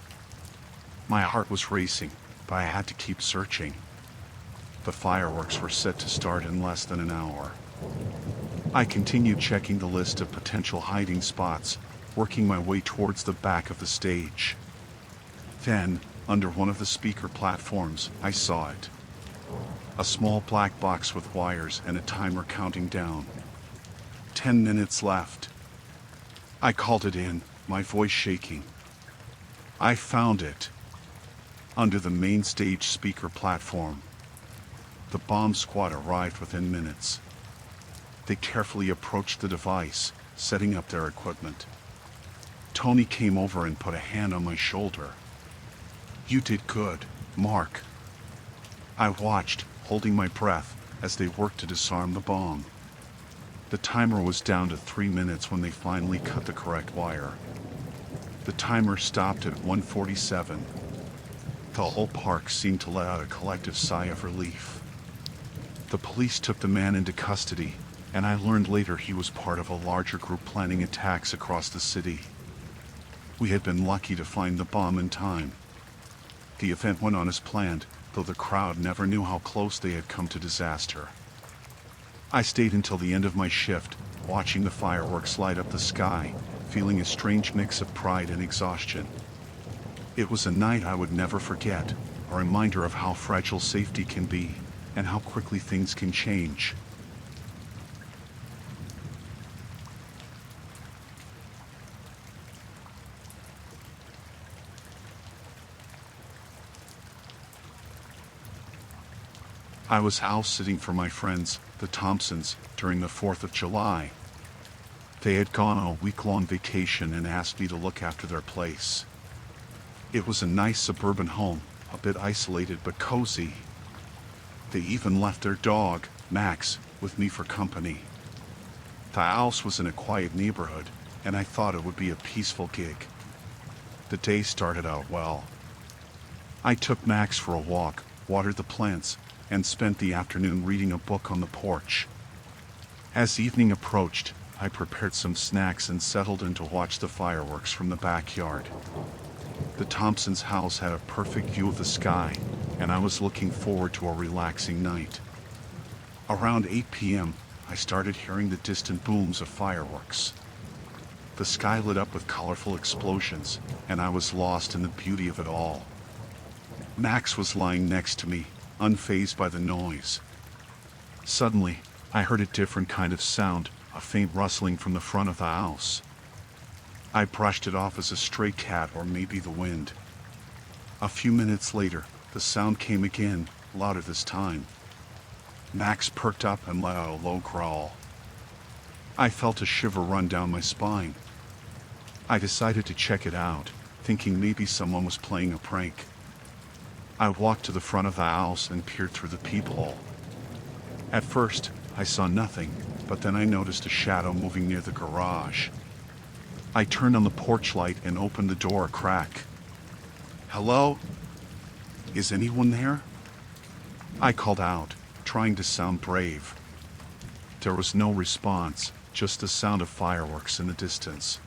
My heart was racing, but I had to keep searching. The fireworks were set to start in less than an hour. I continued checking the list of potential hiding spots, working my way towards the back of the stage. Then, under one of the speaker platforms, I saw it. A small black box with wires and a timer counting down. 10 minutes left. I called it in, my voice shaking. I found it. Under the main stage speaker platform. The bomb squad arrived within minutes. They carefully approached the device, setting up their equipment. Tony came over and put a hand on my shoulder. "You did good, Mark." I watched, holding my breath, as they worked to disarm the bomb. The timer was down to 3 minutes when they finally cut the correct wire. The timer stopped at 1:47. The whole park seemed to let out a collective sigh of relief. The police took the man into custody, and I learned later he was part of a larger group planning attacks across the city. We had been lucky to find the bomb in time. The event went on as planned, though the crowd never knew how close they had come to disaster. I stayed until the end of my shift, watching the fireworks light up the sky, feeling a strange mix of pride and exhaustion. It was a night I would never forget, a reminder of how fragile safety can be, and how quickly things can change. I was house sitting for my friends, the Thompsons, during the 4th of July. They had gone on a week-long vacation and asked me to look after their place. It was a nice suburban home, a bit isolated but cozy. They even left their dog, Max, with me for company. The house was in a quiet neighborhood, and I thought it would be a peaceful gig. The day started out well. I took Max for a walk, watered the plants, and spent the afternoon reading a book on the porch. As evening approached, I prepared some snacks and settled in to watch the fireworks from the backyard. The Thompsons' house had a perfect view of the sky, and I was looking forward to a relaxing night. Around 8 p.m., I started hearing the distant booms of fireworks. The sky lit up with colorful explosions, and I was lost in the beauty of it all. Max was lying next to me, unfazed by the noise. Suddenly, I heard a different kind of sound, a faint rustling from the front of the house. I brushed it off as a stray cat or maybe the wind. A few minutes later, the sound came again, louder this time. Max perked up and let out a low growl. I felt a shiver run down my spine. I decided to check it out, thinking maybe someone was playing a prank. I walked to the front of the house and peered through the peephole. At first, I saw nothing, but then I noticed a shadow moving near the garage. I turned on the porch light and opened the door a crack. "Hello? Is anyone there?" I called out, trying to sound brave. There was no response, just the sound of fireworks in the distance.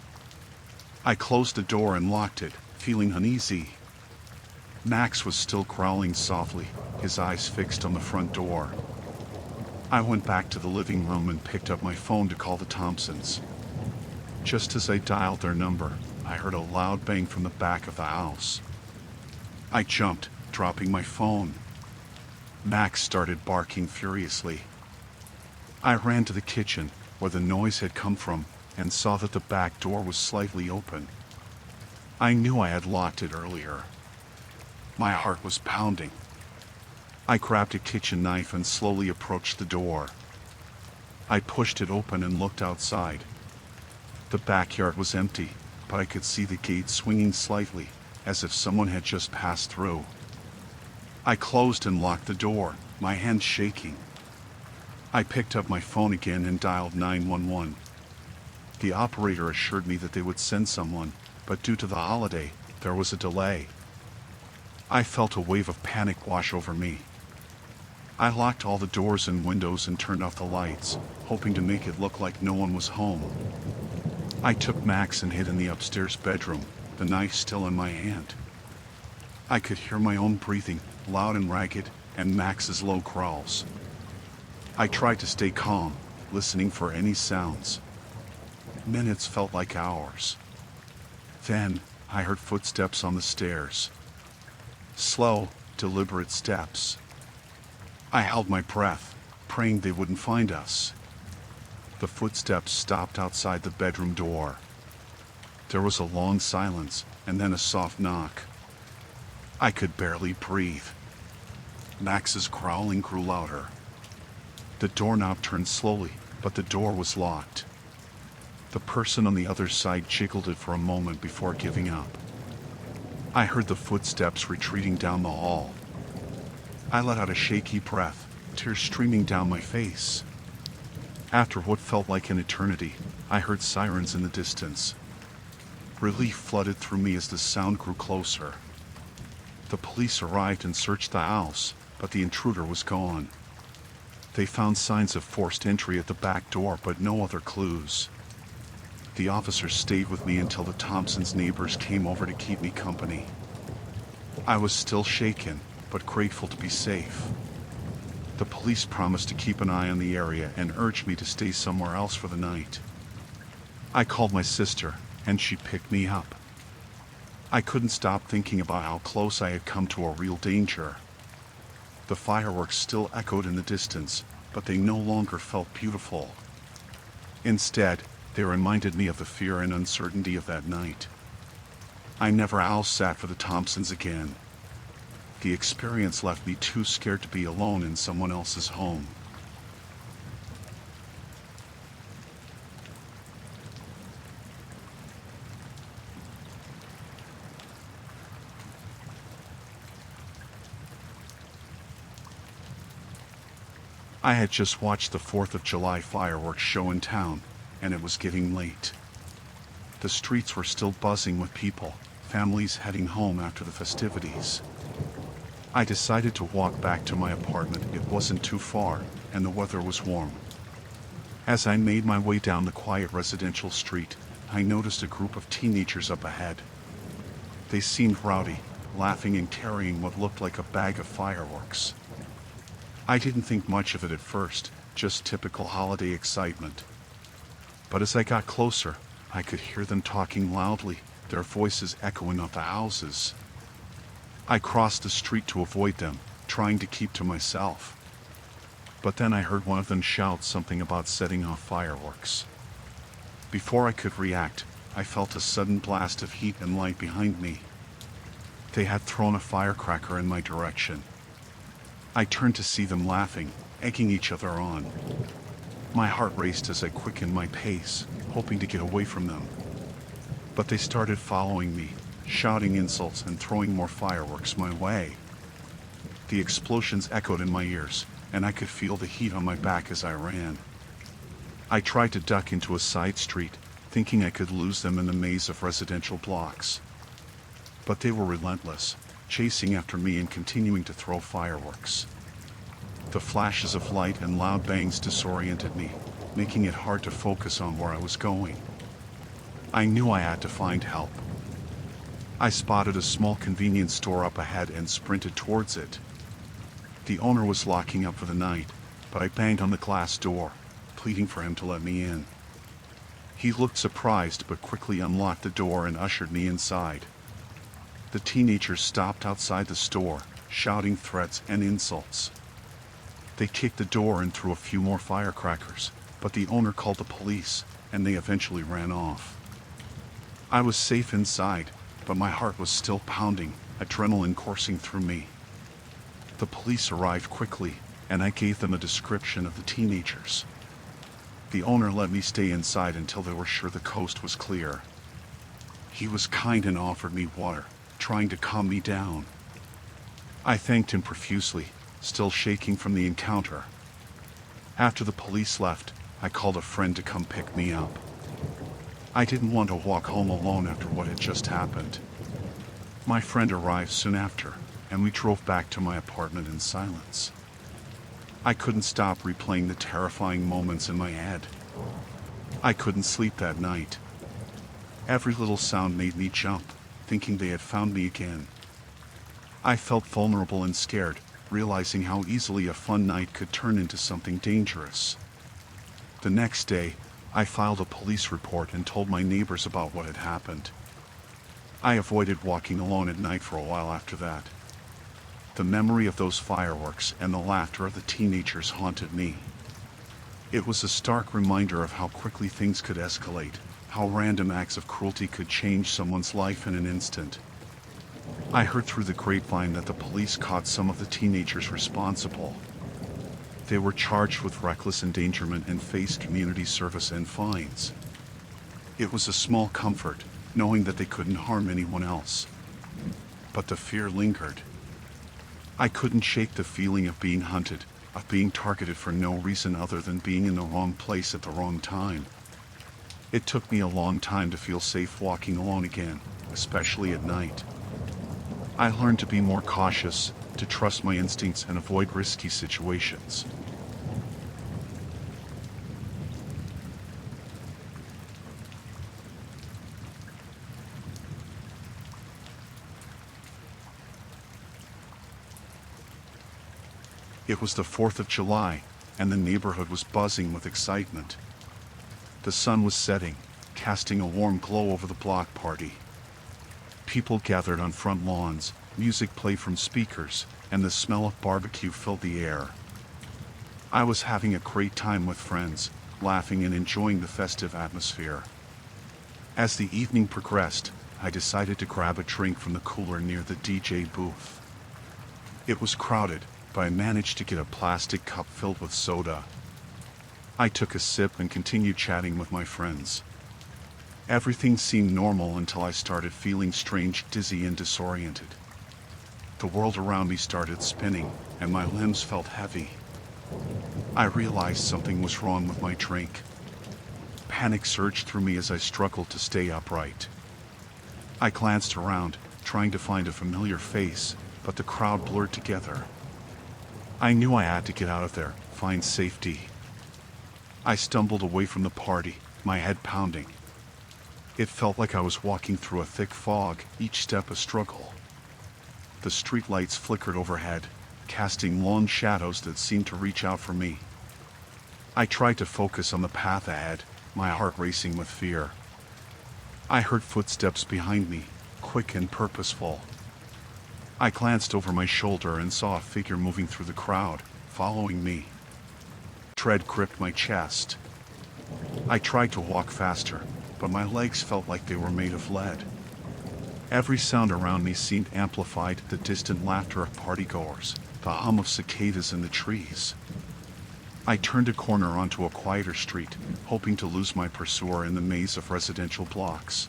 I closed the door and locked it, feeling uneasy. Max was still growling softly, his eyes fixed on the front door. I went back to the living room and picked up my phone to call the Thompsons. Just as I dialed their number, I heard a loud bang from the back of the house. I jumped, dropping my phone. Max started barking furiously. I ran to the kitchen, where the noise had come from, and saw that the back door was slightly open. I knew I had locked it earlier. My heart was pounding. I grabbed a kitchen knife and slowly approached the door. I pushed it open and looked outside. The backyard was empty, but I could see the gate swinging slightly, as if someone had just passed through. I closed and locked the door, my hands shaking. I picked up my phone again and dialed 911. The operator assured me that they would send someone, but due to the holiday, there was a delay. I felt a wave of panic wash over me. I locked all the doors and windows and turned off the lights, hoping to make it look like no one was home. I took Max and hid in the upstairs bedroom, the knife still in my hand. I could hear my own breathing, loud and ragged, and Max's low growls. I tried to stay calm, listening for any sounds. Minutes felt like hours. Then, I heard footsteps on the stairs. Slow, deliberate steps. I held my breath, praying they wouldn't find us. The footsteps stopped outside the bedroom door. There was a long silence, and then a soft knock. I could barely breathe. Max's growling grew louder. The doorknob turned slowly, but the door was locked. The person on the other side jiggled it for a moment before giving up. I heard the footsteps retreating down the hall. I let out a shaky breath, tears streaming down my face. After what felt like an eternity, I heard sirens in the distance. Relief flooded through me as the sound grew closer. The police arrived and searched the house, but the intruder was gone. They found signs of forced entry at the back door, but no other clues. The officers stayed with me until the Thompsons' neighbors came over to keep me company. I was still shaken, but grateful to be safe. The police promised to keep an eye on the area and urged me to stay somewhere else for the night. I called my sister, and she picked me up. I couldn't stop thinking about how close I had come to a real danger. The fireworks still echoed in the distance, but they no longer felt beautiful. Instead, they reminded me of the fear and uncertainty of that night. I never house sat for the Thompsons again. The experience left me too scared to be alone in someone else's home. I had just watched the 4th of July fireworks show in town, and it was getting late. The streets were still buzzing with people, families heading home after the festivities. I decided to walk back to my apartment. It wasn't too far, and the weather was warm. As I made my way down the quiet residential street, I noticed a group of teenagers up ahead. They seemed rowdy, laughing and carrying what looked like a bag of fireworks. I didn't think much of it at first, just typical holiday excitement. But as I got closer, I could hear them talking loudly, their voices echoing off the houses. I crossed the street to avoid them, trying to keep to myself. But then I heard one of them shout something about setting off fireworks. Before I could react, I felt a sudden blast of heat and light behind me. They had thrown a firecracker in my direction. I turned to see them laughing, egging each other on. My heart raced as I quickened my pace, hoping to get away from them. But they started following me, shouting insults and throwing more fireworks my way. The explosions echoed in my ears, and I could feel the heat on my back as I ran. I tried to duck into a side street, thinking I could lose them in the maze of residential blocks. But they were relentless, chasing after me and continuing to throw fireworks. The flashes of light and loud bangs disoriented me, making it hard to focus on where I was going. I knew I had to find help. I spotted a small convenience store up ahead and sprinted towards it. The owner was locking up for the night, but I banged on the glass door, pleading for him to let me in. He looked surprised but quickly unlocked the door and ushered me inside. The teenagers stopped outside the store, shouting threats and insults. They kicked the door and threw a few more firecrackers, but the owner called the police, and they eventually ran off. I was safe inside, but my heart was still pounding, adrenaline coursing through me. The police arrived quickly, and I gave them a description of the teenagers. The owner let me stay inside until they were sure the coast was clear. He was kind and offered me water, trying to calm me down. I thanked him profusely, still shaking from the encounter. After the police left, I called a friend to come pick me up. I didn't want to walk home alone after what had just happened. My friend arrived soon after, and we drove back to my apartment in silence. I couldn't stop replaying the terrifying moments in my head. I couldn't sleep that night. Every little sound made me jump, thinking they had found me again. I felt vulnerable and scared, realizing how easily a fun night could turn into something dangerous. The next day, I filed a police report and told my neighbors about what had happened. I avoided walking alone at night for a while after that. The memory of those fireworks and the laughter of the teenagers haunted me. It was a stark reminder of how quickly things could escalate, how random acts of cruelty could change someone's life in an instant. I heard through the grapevine that the police caught some of the teenagers responsible. They were charged with reckless endangerment and faced community service and fines. It was a small comfort, knowing that they couldn't harm anyone else. But the fear lingered. I couldn't shake the feeling of being hunted, of being targeted for no reason other than being in the wrong place at the wrong time. It took me a long time to feel safe walking alone again, especially at night. I learned to be more cautious, to trust my instincts and avoid risky situations. It was the 4th of July, and the neighborhood was buzzing with excitement. The sun was setting, casting a warm glow over the block party. People gathered on front lawns, music played from speakers, and the smell of barbecue filled the air. I was having a great time with friends, laughing and enjoying the festive atmosphere. As the evening progressed, I decided to grab a drink from the cooler near the DJ booth. It was crowded, but I managed to get a plastic cup filled with soda. I took a sip and continued chatting with my friends. Everything seemed normal until I started feeling strange, dizzy, and disoriented. The world around me started spinning, and my limbs felt heavy. I realized something was wrong with my drink. Panic surged through me as I struggled to stay upright. I glanced around, trying to find a familiar face, but the crowd blurred together. I knew I had to get out of there, find safety. I stumbled away from the party, my head pounding. It felt like I was walking through a thick fog, each step a struggle. The streetlights flickered overhead, casting long shadows that seemed to reach out for me. I tried to focus on the path ahead, my heart racing with fear. I heard footsteps behind me, quick and purposeful. I glanced over my shoulder and saw a figure moving through the crowd, following me. Dread gripped my chest. I tried to walk faster, but my legs felt like they were made of lead. Every sound around me seemed amplified, the distant laughter of partygoers, the hum of cicadas in the trees. I turned a corner onto a quieter street, hoping to lose my pursuer in the maze of residential blocks.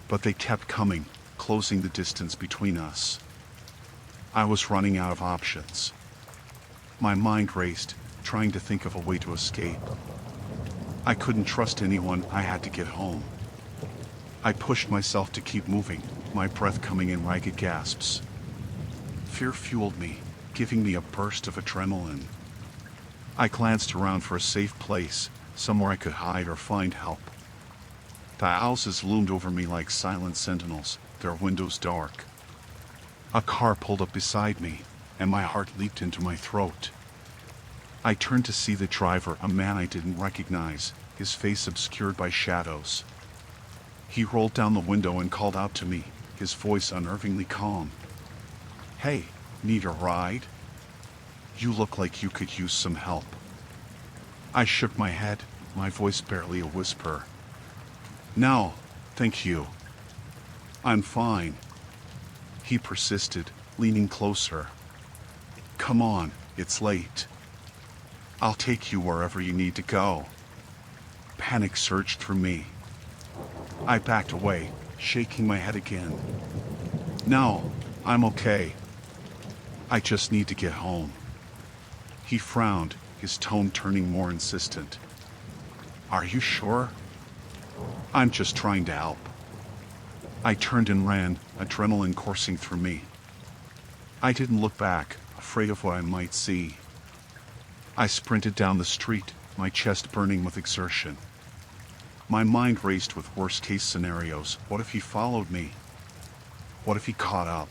But they kept coming, closing the distance between us. I was running out of options. My mind raced, trying to think of a way to escape. I couldn't trust anyone, I had to get home. I pushed myself to keep moving, my breath coming in ragged gasps. Fear fueled me, giving me a burst of adrenaline. I glanced around for a safe place, somewhere I could hide or find help. The houses loomed over me like silent sentinels, their windows dark. A car pulled up beside me, and my heart leaped into my throat. I turned to see the driver, a man I didn't recognize, his face obscured by shadows. He rolled down the window and called out to me, his voice unnervingly calm. "Hey, need a ride? You look like you could use some help." I shook my head, my voice barely a whisper. "No, thank you. I'm fine." He persisted, leaning closer. "Come on, it's late. I'll take you wherever you need to go." Panic surged through me. I backed away, shaking my head again. "No, I'm okay. I just need to get home." He frowned, his tone turning more insistent. "Are you sure?" "I'm just trying to help." I turned and ran, adrenaline coursing through me. I didn't look back, afraid of what I might see. I sprinted down the street, my chest burning with exertion. My mind raced with worst-case scenarios. What if he followed me? What if he caught up?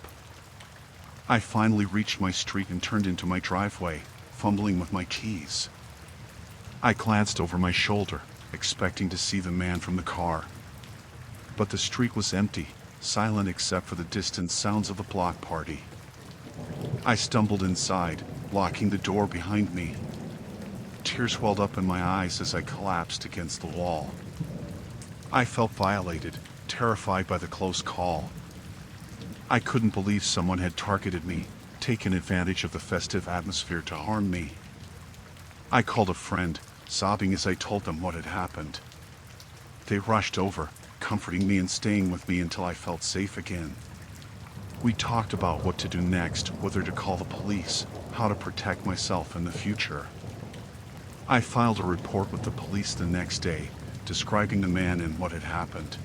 I finally reached my street and turned into my driveway, fumbling with my keys. I glanced over my shoulder, expecting to see the man from the car. But the street was empty, silent except for the distant sounds of the block party. I stumbled inside, locking the door behind me. Tears welled up in my eyes as I collapsed against the wall. I felt violated, terrified by the close call. I couldn't believe someone had targeted me, taken advantage of the festive atmosphere to harm me. I called a friend, sobbing as I told them what had happened. They rushed over, comforting me and staying with me until I felt safe again. We talked about what to do next, whether to call the police, how to protect myself in the future. I filed a report with the police the next day, describing the man and what had happened.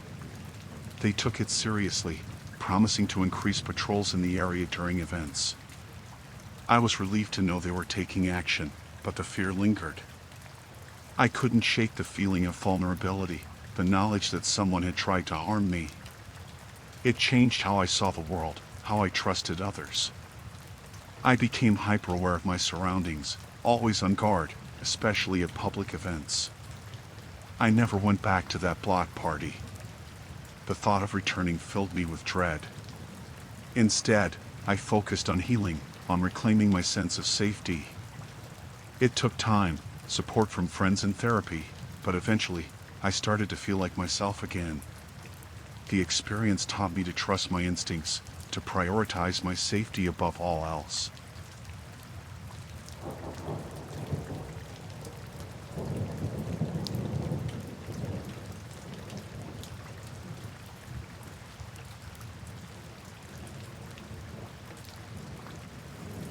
They took it seriously, promising to increase patrols in the area during events. I was relieved to know they were taking action, but the fear lingered. I couldn't shake the feeling of vulnerability, the knowledge that someone had tried to harm me. It changed how I saw the world, how I trusted others. I became hyper-aware of my surroundings, always on guard, especially at public events. I never went back to that block party. The thought of returning filled me with dread. Instead, I focused on healing, on reclaiming my sense of safety. It took time, support from friends and therapy, but eventually, I started to feel like myself again. The experience taught me to trust my instincts, to prioritize my safety above all else.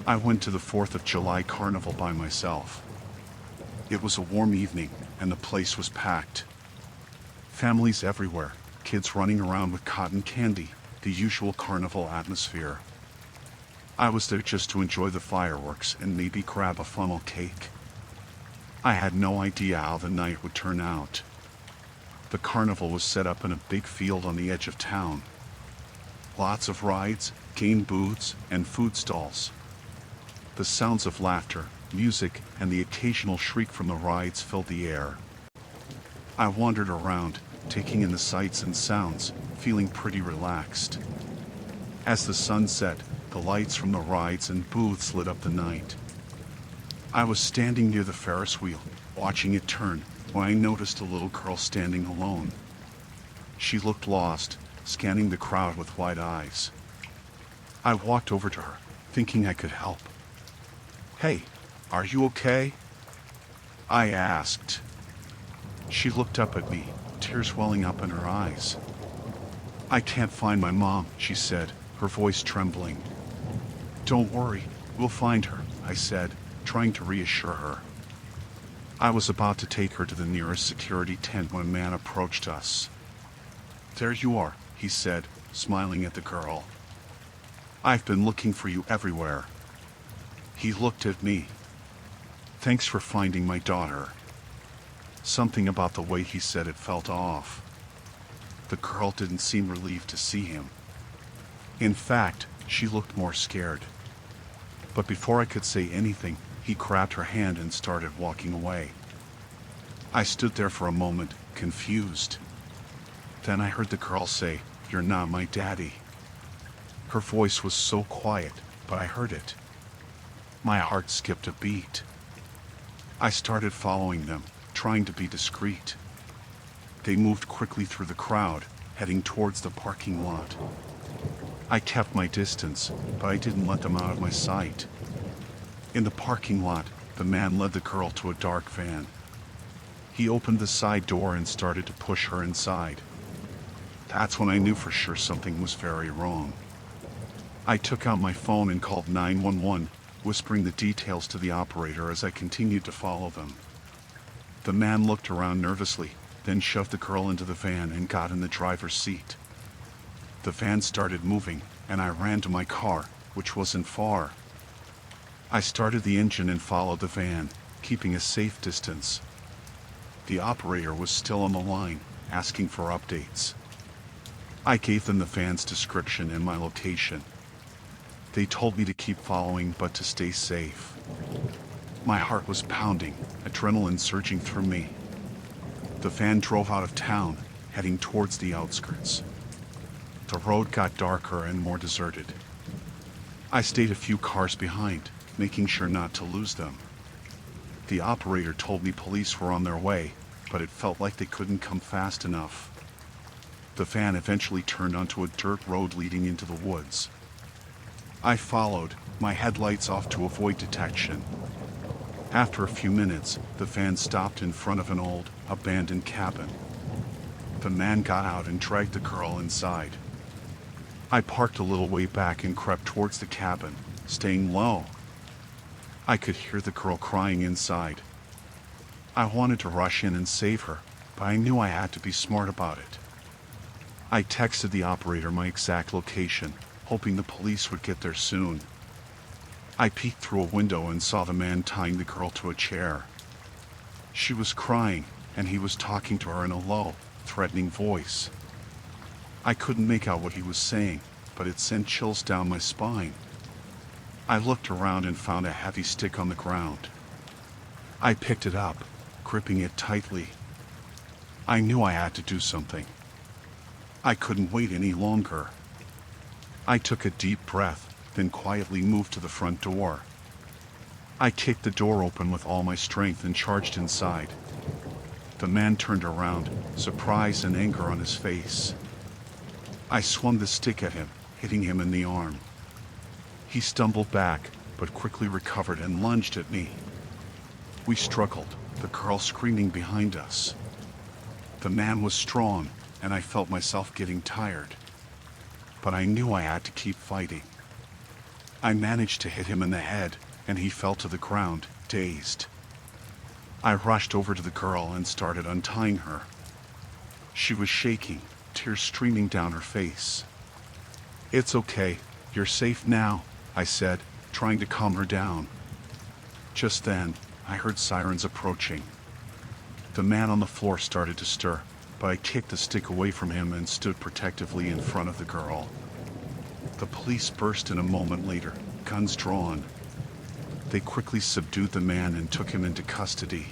I went to the 4th of July Carnival by myself. It was a warm evening, and the place was packed. Families everywhere, kids running around with cotton candy, the usual carnival atmosphere. I was there just to enjoy the fireworks and maybe grab a funnel cake. I had no idea how the night would turn out. The carnival was set up in a big field on the edge of town. Lots of rides, game booths, and food stalls. The sounds of laughter, music, and the occasional shriek from the rides filled the air. I wandered around, taking in the sights and sounds, feeling pretty relaxed. As the sun set, the lights from the rides and booths lit up the night. I was standing near the Ferris wheel, watching it turn, when I noticed a little girl standing alone. She looked lost, scanning the crowd with wide eyes. I walked over to her, thinking I could help. "Hey, are you okay?" I asked. She looked up at me, tears welling up in her eyes. "I can't find my mom," she said, her voice trembling. "Don't worry, we'll find her," I said, trying to reassure her. I was about to take her to the nearest security tent when a man approached us. "There you are," he said, smiling at the girl. "I've been looking for you everywhere." He looked at me. "Thanks for finding my daughter." Something about the way he said it felt off. The girl didn't seem relieved to see him. In fact, she looked more scared. But before I could say anything, he grabbed her hand and started walking away. I stood there for a moment, confused. Then I heard the girl say, "You're not my daddy." Her voice was so quiet, but I heard it. My heart skipped a beat. I started following them, trying to be discreet. They moved quickly through the crowd, heading towards the parking lot. I kept my distance, but I didn't let them out of my sight. In the parking lot, the man led the girl to a dark van. He opened the side door and started to push her inside. That's when I knew for sure something was very wrong. I took out my phone and called 911, whispering the details to the operator as I continued to follow them. The man looked around nervously, then shoved the girl into the van and got in the driver's seat. The van started moving, and I ran to my car, which wasn't far. I started the engine and followed the van, keeping a safe distance. The operator was still on the line, asking for updates. I gave them the van's description and my location. They told me to keep following but to stay safe. My heart was pounding, adrenaline surging through me. The van drove out of town, heading towards the outskirts. The road got darker and more deserted. I stayed a few cars behind, making sure not to lose them. The operator told me police were on their way, but it felt like they couldn't come fast enough. The van eventually turned onto a dirt road leading into the woods. I followed, my headlights off to avoid detection. After a few minutes, the van stopped in front of an old, abandoned cabin. The man got out and dragged the girl inside. I parked a little way back and crept towards the cabin, staying low. I could hear the girl crying inside. I wanted to rush in and save her, but I knew I had to be smart about it. I texted the operator my exact location, hoping the police would get there soon. I peeked through a window and saw the man tying the girl to a chair. She was crying, and he was talking to her in a low, threatening voice. I couldn't make out what he was saying, but it sent chills down my spine. I looked around and found a heavy stick on the ground. I picked it up, gripping it tightly. I knew I had to do something. I couldn't wait any longer. I took a deep breath, then quietly moved to the front door. I kicked the door open with all my strength and charged inside. The man turned around, surprise and anger on his face. I swung the stick at him, hitting him in the arm. He stumbled back, but quickly recovered and lunged at me. We struggled, the girl screaming behind us. The man was strong, and I felt myself getting tired. But I knew I had to keep fighting. I managed to hit him in the head, and he fell to the ground, dazed. I rushed over to the girl and started untying her. She was shaking, tears streaming down her face. "It's okay, you're safe now," I said, trying to calm her down. Just then, I heard sirens approaching. The man on the floor started to stir, but I kicked the stick away from him and stood protectively in front of the girl. The police burst in a moment later, guns drawn. They quickly subdued the man and took him into custody.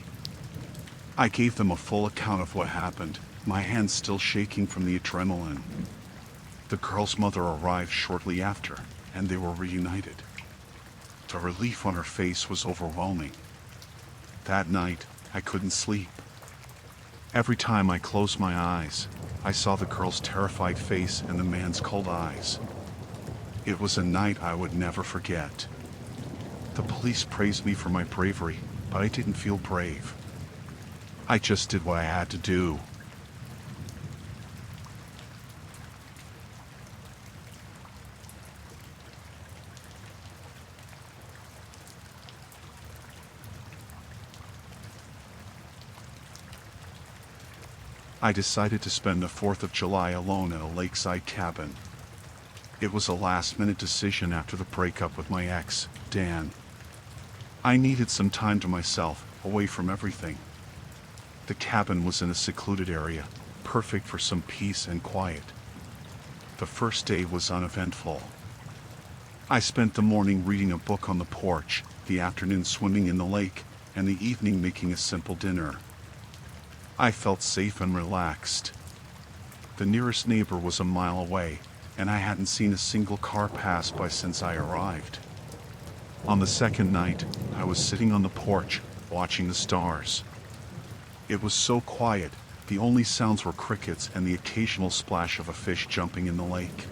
I gave them a full account of what happened, my hands still shaking from the adrenaline. The girl's mother arrived shortly after, and they were reunited. The relief on her face was overwhelming. That night, I couldn't sleep. Every time I closed my eyes, I saw the girl's terrified face and the man's cold eyes. It was a night I would never forget. The police praised me for my bravery, but I didn't feel brave. I just did what I had to do. I decided to spend the 4th of July alone at a lakeside cabin. It was a last-minute decision after the breakup with my ex, Dan. I needed some time to myself, away from everything. The cabin was in a secluded area, perfect for some peace and quiet. The first day was uneventful. I spent the morning reading a book on the porch, the afternoon swimming in the lake, and the evening making a simple dinner. I felt safe and relaxed. The nearest neighbor was a mile away, and I hadn't seen a single car pass by since I arrived. On the second night, I was sitting on the porch, watching the stars. It was so quiet, the only sounds were crickets and the occasional splash of a fish jumping in the lake.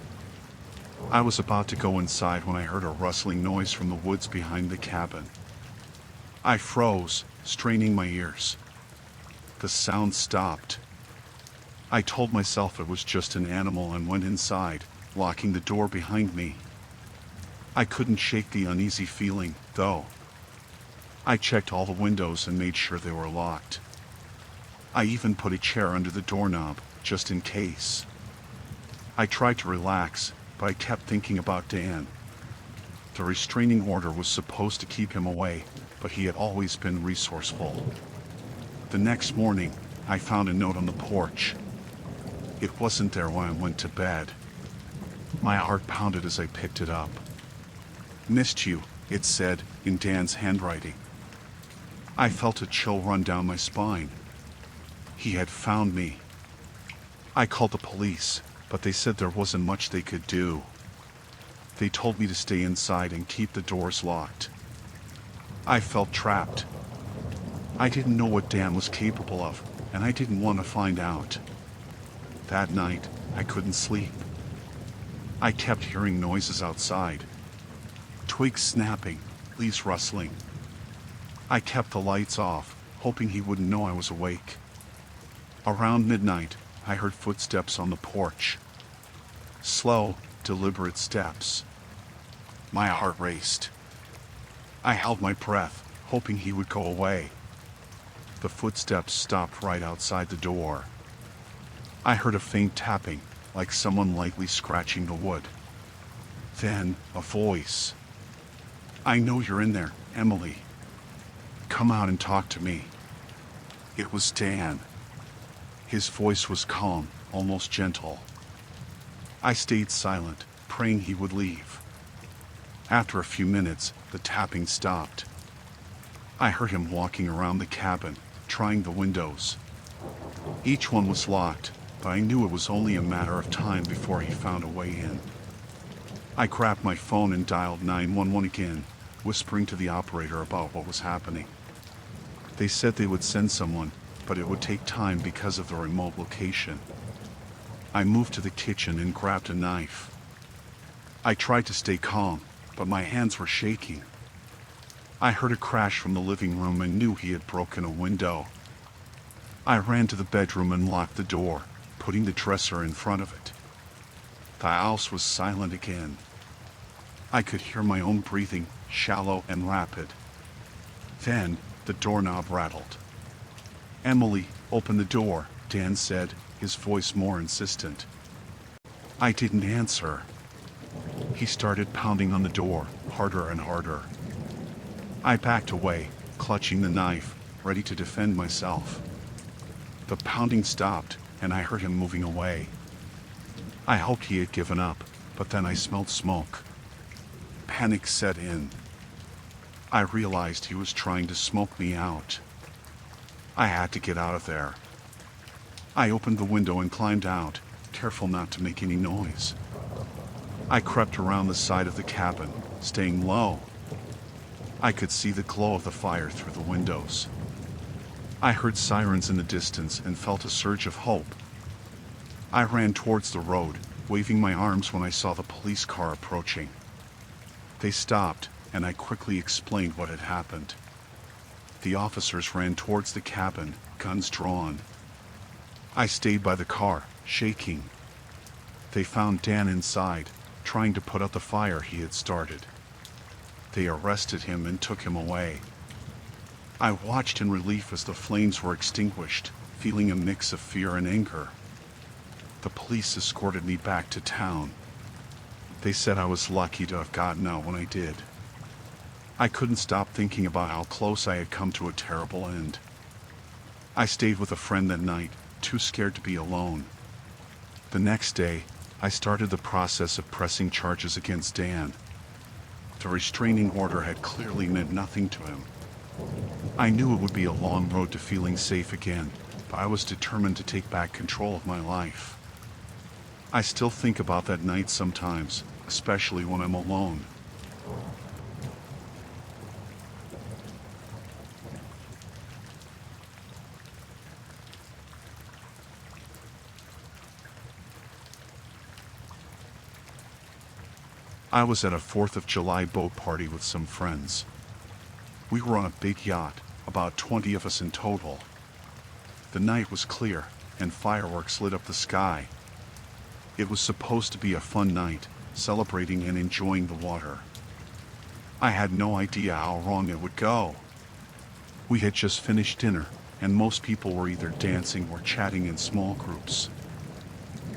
I was about to go inside when I heard a rustling noise from the woods behind the cabin. I froze, straining my ears. The sound stopped. I told myself it was just an animal and went inside, locking the door behind me. I couldn't shake the uneasy feeling, though. I checked all the windows and made sure they were locked. I even put a chair under the doorknob, just in case. I tried to relax, but I kept thinking about Dan. The restraining order was supposed to keep him away, but he had always been resourceful. The next morning, I found a note on the porch. It wasn't there when I went to bed. My heart pounded as I picked it up. "Missed you," it said, in Dan's handwriting. I felt a chill run down my spine. He had found me. I called the police, but they said there wasn't much they could do. They told me to stay inside and keep the doors locked. I felt trapped. I didn't know what Dan was capable of, and I didn't want to find out. That night, I couldn't sleep. I kept hearing noises outside. Twigs snapping, leaves rustling. I kept the lights off, hoping he wouldn't know I was awake. Around midnight, I heard footsteps on the porch. Slow, deliberate steps. My heart raced. I held my breath, hoping he would go away. The footsteps stopped right outside the door. I heard a faint tapping, like someone lightly scratching the wood. Then, a voice. "I know you're in there, Emily. Come out and talk to me." It was Dan. His voice was calm, almost gentle. I stayed silent, praying he would leave. After a few minutes, the tapping stopped. I heard him walking around the cabin, trying the windows. Each one was locked, but I knew it was only a matter of time before he found a way in. I grabbed my phone and dialed 911 again, whispering to the operator about what was happening. They said they would send someone, but it would take time because of the remote location. I moved to the kitchen and grabbed a knife. I tried to stay calm, but my hands were shaking. I heard a crash from the living room and knew he had broken a window. I ran to the bedroom and locked the door, putting the dresser in front of it. The house was silent again. I could hear my own breathing, shallow and rapid. Then, the doorknob rattled. "Emily, open the door," Dan said, his voice more insistent. I didn't answer. He started pounding on the door, harder and harder. I backed away, clutching the knife, ready to defend myself. The pounding stopped, and I heard him moving away. I hoped he had given up, but then I smelled smoke. Panic set in. I realized he was trying to smoke me out. I had to get out of there. I opened the window and climbed out, careful not to make any noise. I crept around the side of the cabin, staying low. I could see the glow of the fire through the windows. I heard sirens in the distance and felt a surge of hope. I ran towards the road, waving my arms when I saw the police car approaching. They stopped, and I quickly explained what had happened. The officers ran towards the cabin, guns drawn. I stayed by the car, shaking. They found Dan inside, trying to put out the fire he had started. They arrested him and took him away. I watched in relief as the flames were extinguished, feeling a mix of fear and anger. The police escorted me back to town. They said I was lucky to have gotten out when I did. I couldn't stop thinking about how close I had come to a terrible end. I stayed with a friend that night, too scared to be alone. The next day, I started the process of pressing charges against Dan. The restraining order had clearly meant nothing to him. I knew it would be a long road to feeling safe again, but I was determined to take back control of my life. I still think about that night sometimes, especially when I'm alone. I was at a 4th of July boat party with some friends. We were on a big yacht, about 20 of us in total. The night was clear, and fireworks lit up the sky. It was supposed to be a fun night, celebrating and enjoying the water. I had no idea how wrong it would go. We had just finished dinner, and most people were either dancing or chatting in small groups.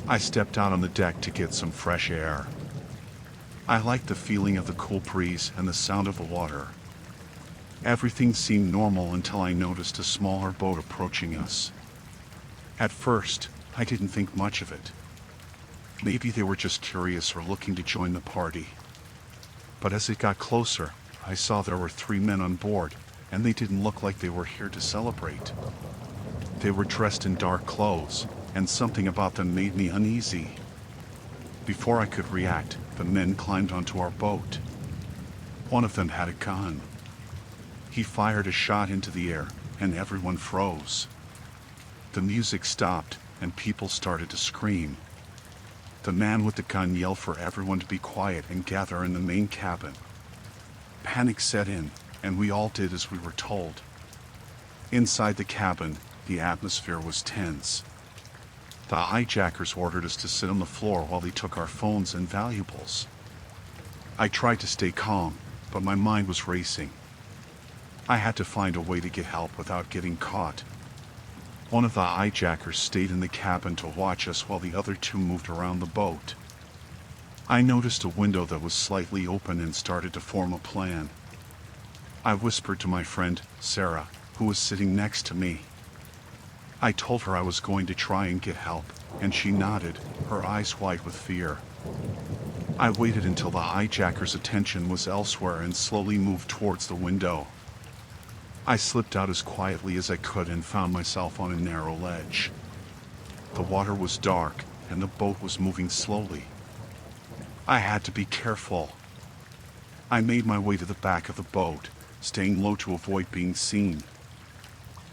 I stepped out on the deck to get some fresh air. I liked the feeling of the cool breeze and the sound of the water. Everything seemed normal until I noticed a smaller boat approaching us. At first, I didn't think much of it. Maybe they were just curious or looking to join the party. But as it got closer, I saw there were 3 men on board, and they didn't look like they were here to celebrate. They were dressed in dark clothes, and something about them made me uneasy. Before I could react, the men climbed onto our boat. One of them had a gun. He fired a shot into the air, and everyone froze. The music stopped, and people started to scream. The man with the gun yelled for everyone to be quiet and gather in the main cabin. Panic set in, and we all did as we were told. Inside the cabin, the atmosphere was tense. The hijackers ordered us to sit on the floor while they took our phones and valuables. I tried to stay calm, but my mind was racing. I had to find a way to get help without getting caught. One of the hijackers stayed in the cabin to watch us while the other two moved around the boat. I noticed a window that was slightly open and started to form a plan. I whispered to my friend, Sarah, who was sitting next to me. I told her I was going to try and get help, and she nodded, her eyes wide with fear. I waited until the hijacker's attention was elsewhere and slowly moved towards the window. I slipped out as quietly as I could and found myself on a narrow ledge. The water was dark, and the boat was moving slowly. I had to be careful. I made my way to the back of the boat, staying low to avoid being seen.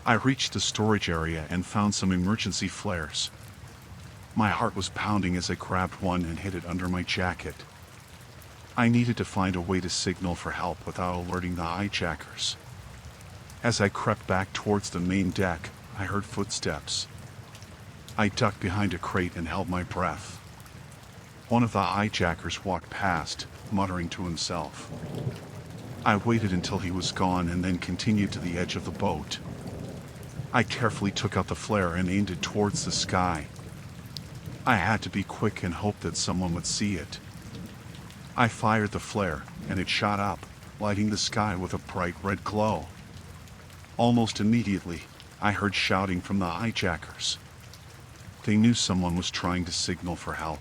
I reached the storage area and found some emergency flares. My heart was pounding as I grabbed one and hid it under my jacket. I needed to find a way to signal for help without alerting the hijackers. As I crept back towards the main deck, I heard footsteps. I ducked behind a crate and held my breath. One of the hijackers walked past, muttering to himself. I waited until he was gone and then continued to the edge of the boat. I carefully took out the flare and aimed it towards the sky. I had to be quick and hope that someone would see it. I fired the flare, and it shot up, lighting the sky with a bright red glow. Almost immediately, I heard shouting from the hijackers. They knew someone was trying to signal for help.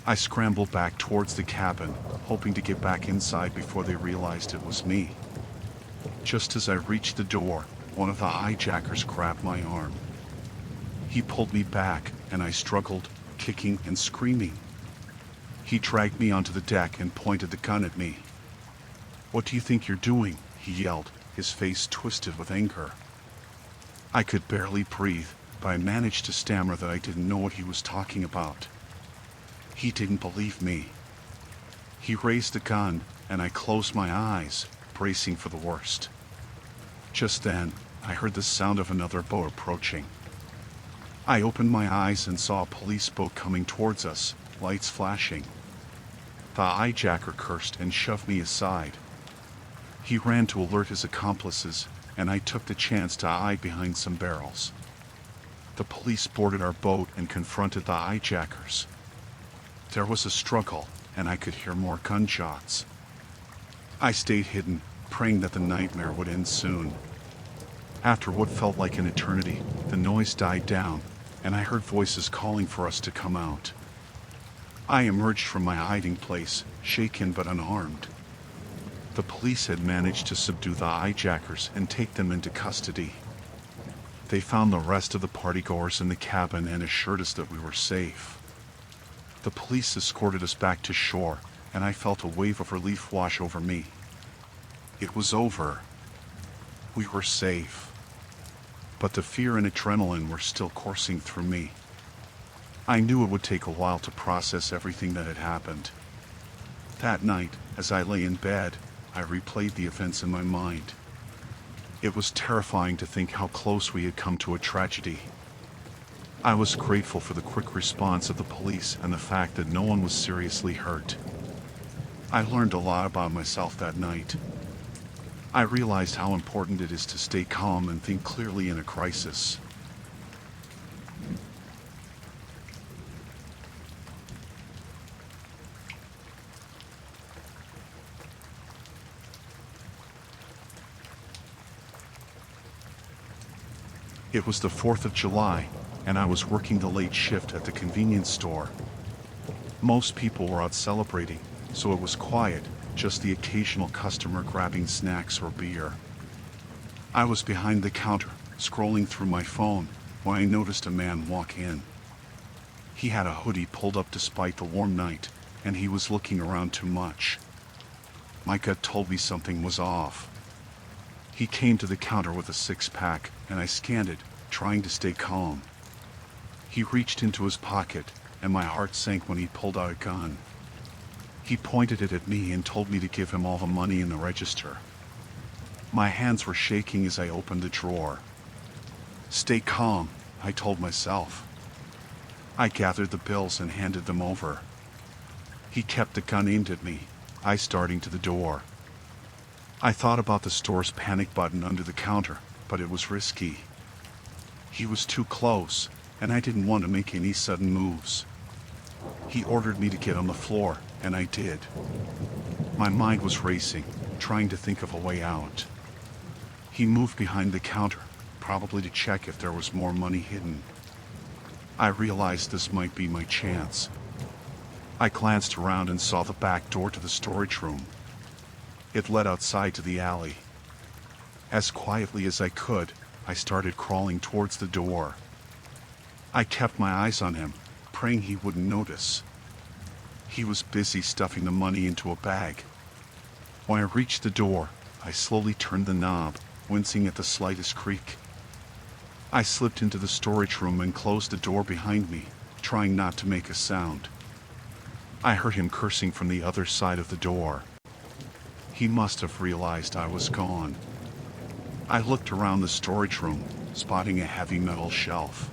I scrambled back towards the cabin, hoping to get back inside before they realized it was me. Just as I reached the door, one of the hijackers grabbed my arm. He pulled me back, and I struggled, kicking and screaming. He dragged me onto the deck and pointed the gun at me. "What do you think you're doing?" he yelled, his face twisted with anger. I could barely breathe, but I managed to stammer that I didn't know what he was talking about. He didn't believe me. He raised the gun, and I closed my eyes, bracing for the worst. Just then, I heard the sound of another boat approaching. I opened my eyes and saw a police boat coming towards us, lights flashing. The hijacker cursed and shoved me aside. He ran to alert his accomplices, and I took the chance to hide behind some barrels. The police boarded our boat and confronted the hijackers. There was a struggle, and I could hear more gunshots. I stayed hidden, praying that the nightmare would end soon. After what felt like an eternity, the noise died down, and I heard voices calling for us to come out. I emerged from my hiding place, shaken but unarmed. The police had managed to subdue the hijackers and take them into custody. They found the rest of the partygoers in the cabin and assured us that we were safe. The police escorted us back to shore, and I felt a wave of relief wash over me. It was over. We were safe. But the fear and adrenaline were still coursing through me. I knew it would take a while to process everything that had happened. That night, as I lay in bed, I replayed the events in my mind. It was terrifying to think how close we had come to a tragedy. I was grateful for the quick response of the police and the fact that no one was seriously hurt. I learned a lot about myself that night. I realized how important it is to stay calm and think clearly in a crisis. It was the 4th of July, and I was working the late shift at the convenience store. Most people were out celebrating, so it was quiet, just the occasional customer grabbing snacks or beer. I was behind the counter, scrolling through my phone, when I noticed a man walk in. He had a hoodie pulled up despite the warm night, and he was looking around too much. My gut told me something was off. He came to the counter with a six-pack, and I scanned it, trying to stay calm. He reached into his pocket, and my heart sank when he pulled out a gun. He pointed it at me and told me to give him all the money in the register. My hands were shaking as I opened the drawer. Stay calm, I told myself. I gathered the bills and handed them over. He kept the gun aimed at me, eyes darting to the door. I thought about the store's panic button under the counter, but it was risky. He was too close, and I didn't want to make any sudden moves. He ordered me to get on the floor, and I did. My mind was racing, trying to think of a way out. He moved behind the counter, probably to check if there was more money hidden. I realized this might be my chance. I glanced around and saw the back door to the storage room. It led outside to the alley. As quietly as I could, I started crawling towards the door. I kept my eyes on him, praying he wouldn't notice. He was busy stuffing the money into a bag. When I reached the door, I slowly turned the knob, wincing at the slightest creak. I slipped into the storage room and closed the door behind me, trying not to make a sound. I heard him cursing from the other side of the door. He must have realized I was gone. I looked around the storage room, spotting a heavy metal shelf.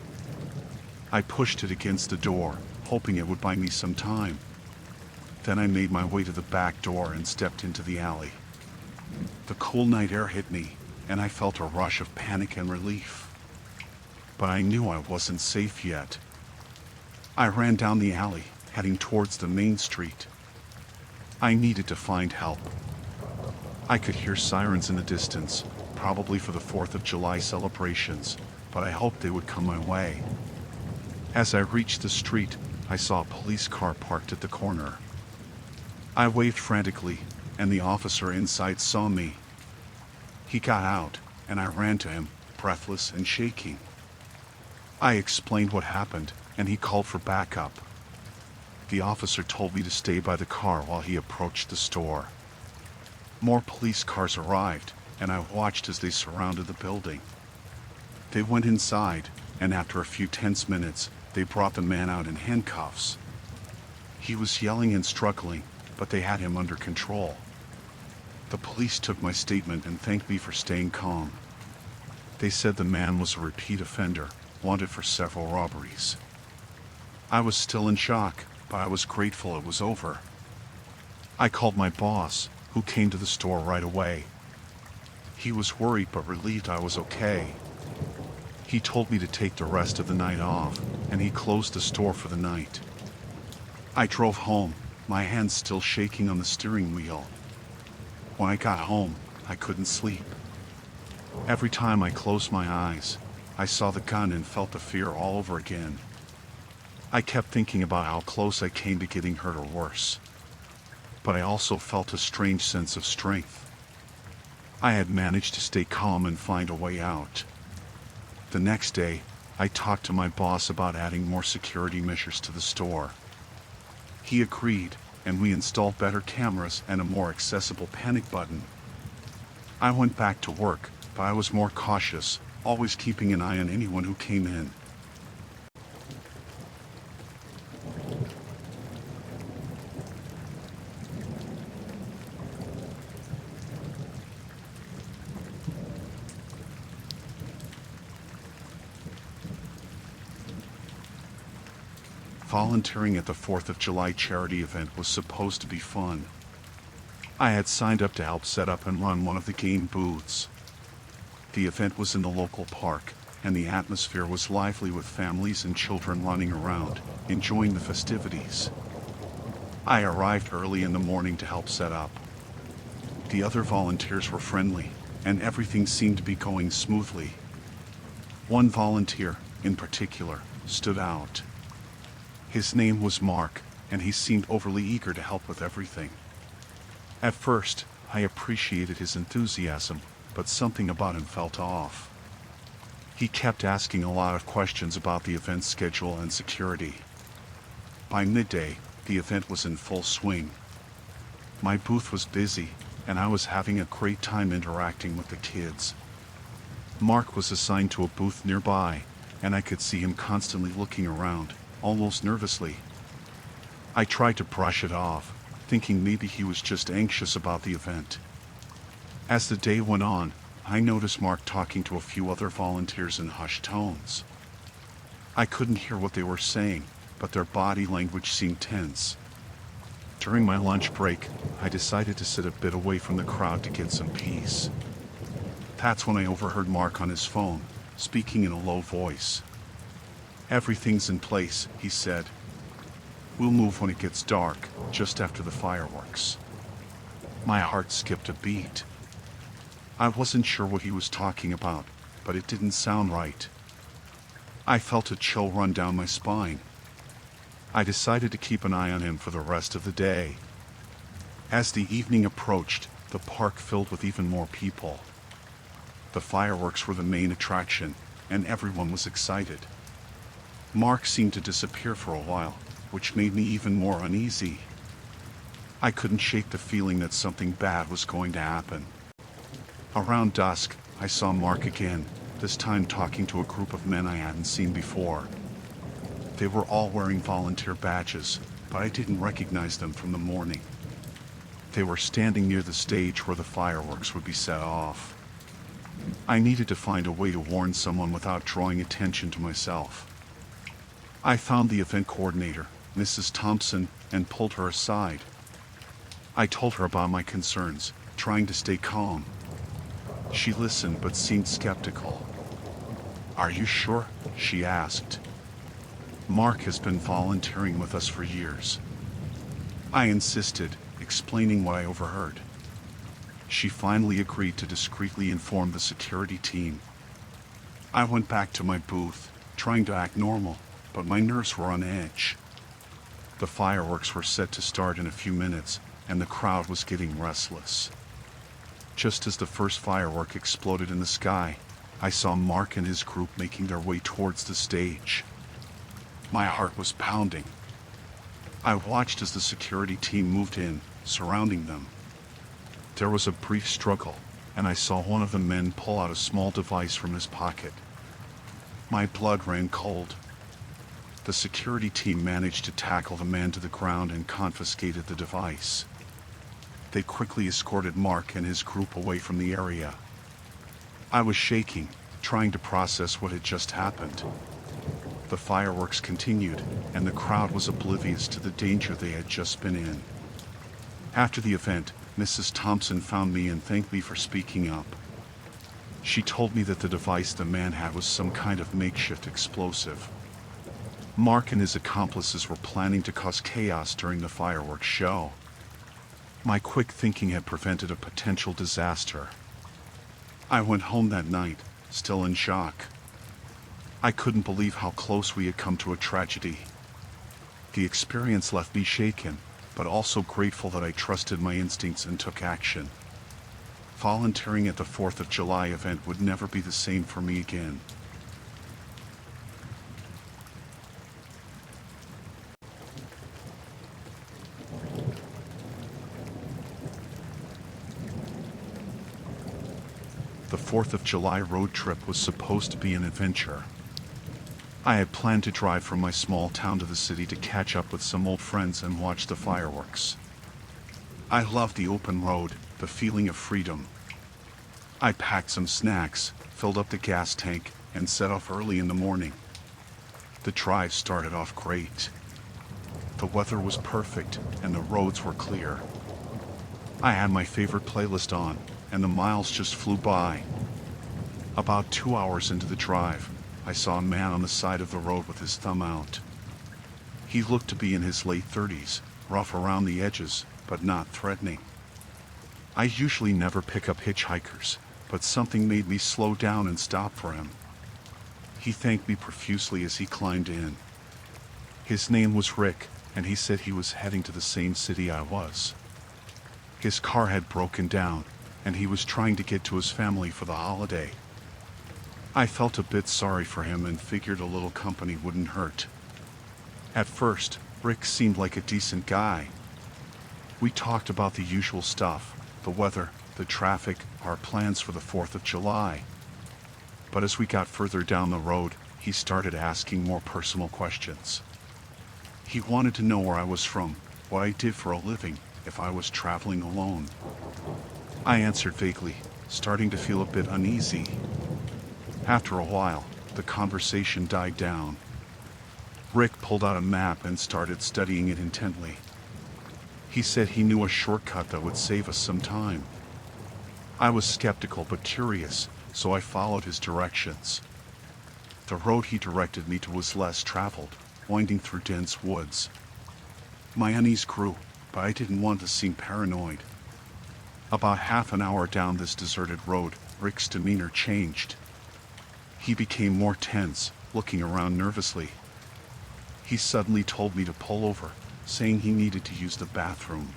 I pushed it against the door, hoping it would buy me some time. Then I made my way to the back door and stepped into the alley. The cool night air hit me, and I felt a rush of panic and relief. But I knew I wasn't safe yet. I ran down the alley, heading towards the main street. I needed to find help. I could hear sirens in the distance, probably for the 4th of July celebrations, but I hoped they would come my way. As I reached the street, I saw a police car parked at the corner. I waved frantically, and the officer inside saw me. He got out, and I ran to him, breathless and shaking. I explained what happened, and he called for backup. The officer told me to stay by the car while he approached the store. More police cars arrived, and I watched as they surrounded the building. They went inside, and after a few tense minutes, they brought the man out in handcuffs. He was yelling and struggling, but they had him under control. The police took my statement and thanked me for staying calm. They said the man was a repeat offender, wanted for several robberies. I was still in shock, but I was grateful it was over. I called my boss, who came to the store right away. He was worried but relieved I was okay. He told me to take the rest of the night off, and he closed the store for the night. I drove home, my hands still shaking on the steering wheel. When I got home, I couldn't sleep. Every time I closed my eyes, I saw the gun and felt the fear all over again. I kept thinking about how close I came to getting hurt or worse. But I also felt a strange sense of strength. I had managed to stay calm and find a way out. The next day, I talked to my boss about adding more security measures to the store. He agreed, and we installed better cameras and a more accessible panic button. I went back to work, but I was more cautious, always keeping an eye on anyone who came in. Volunteering at the 4th of July charity event was supposed to be fun. I had signed up to help set up and run one of the game booths. The event was in the local park, and the atmosphere was lively with families and children running around, enjoying the festivities. I arrived early in the morning to help set up. The other volunteers were friendly, and everything seemed to be going smoothly. One volunteer, in particular, stood out. His name was Mark, and he seemed overly eager to help with everything. At first, I appreciated his enthusiasm, but something about him felt off. He kept asking a lot of questions about the event schedule and security. By midday, the event was in full swing. My booth was busy, and I was having a great time interacting with the kids. Mark was assigned to a booth nearby, and I could see him constantly looking around, almost nervously. I tried to brush it off, thinking maybe he was just anxious about the event. As the day went on, I noticed Mark talking to a few other volunteers in hushed tones. I couldn't hear what they were saying, but their body language seemed tense. During my lunch break, I decided to sit a bit away from the crowd to get some peace. That's when I overheard Mark on his phone, speaking in a low voice. "Everything's in place," he said. "We'll move when it gets dark, just after the fireworks." My heart skipped a beat. I wasn't sure what he was talking about, but it didn't sound right. I felt a chill run down my spine. I decided to keep an eye on him for the rest of the day. As the evening approached, the park filled with even more people. The fireworks were the main attraction, and everyone was excited. Mark seemed to disappear for a while, which made me even more uneasy. I couldn't shake the feeling that something bad was going to happen. Around dusk, I saw Mark again, this time talking to a group of men I hadn't seen before. They were all wearing volunteer badges, but I didn't recognize them from the morning. They were standing near the stage where the fireworks would be set off. I needed to find a way to warn someone without drawing attention to myself. I found the event coordinator, Mrs. Thompson, and pulled her aside. I told her about my concerns, trying to stay calm. She listened but seemed skeptical. "Are you sure?" she asked. "Mark has been volunteering with us for years." I insisted, explaining what I overheard. She finally agreed to discreetly inform the security team. I went back to my booth, trying to act normal, but my nerves were on edge. The fireworks were set to start in a few minutes, and the crowd was getting restless. Just as the first firework exploded in the sky, I saw Mark and his group making their way towards the stage. My heart was pounding. I watched as the security team moved in, surrounding them. There was a brief struggle, and I saw one of the men pull out a small device from his pocket. My blood ran cold. The security team managed to tackle the man to the ground and confiscated the device. They quickly escorted Mark and his group away from the area. I was shaking, trying to process what had just happened. The fireworks continued, and the crowd was oblivious to the danger they had just been in. After the event, Mrs. Thompson found me and thanked me for speaking up. She told me that the device the man had was some kind of makeshift explosive. Mark and his accomplices were planning to cause chaos during the fireworks show. My quick thinking had prevented a potential disaster. I went home that night, still in shock. I couldn't believe how close we had come to a tragedy. The experience left me shaken, but also grateful that I trusted my instincts and took action. Volunteering at the 4th of July event would never be the same for me again. The 4th of July road trip was supposed to be an adventure. I had planned to drive from my small town to the city to catch up with some old friends and watch the fireworks. I loved the open road, the feeling of freedom. I packed some snacks, filled up the gas tank, and set off early in the morning. The drive started off great. The weather was perfect, and the roads were clear. I had my favorite playlist on, and the miles just flew by. About 2 hours into the drive, I saw a man on the side of the road with his thumb out. He looked to be in his late 30s, rough around the edges, but not threatening. I usually never pick up hitchhikers, but something made me slow down and stop for him. He thanked me profusely as he climbed in. His name was Rick, and he said he was heading to the same city I was. His car had broken down, and he was trying to get to his family for the holiday. I felt a bit sorry for him and figured a little company wouldn't hurt. At first, Rick seemed like a decent guy. We talked about the usual stuff, the weather, the traffic, our plans for the 4th of July. But as we got further down the road, he started asking more personal questions. He wanted to know where I was from, what I did for a living, if I was traveling alone. I answered vaguely, starting to feel a bit uneasy. After a while, the conversation died down. Rick pulled out a map and started studying it intently. He said he knew a shortcut that would save us some time. I was skeptical but curious, so I followed his directions. The road he directed me to was less traveled, winding through dense woods. My unease grew, but I didn't want to seem paranoid. About half an hour down this deserted road, Rick's demeanor changed. He became more tense, looking around nervously. He suddenly told me to pull over, saying he needed to use the bathroom.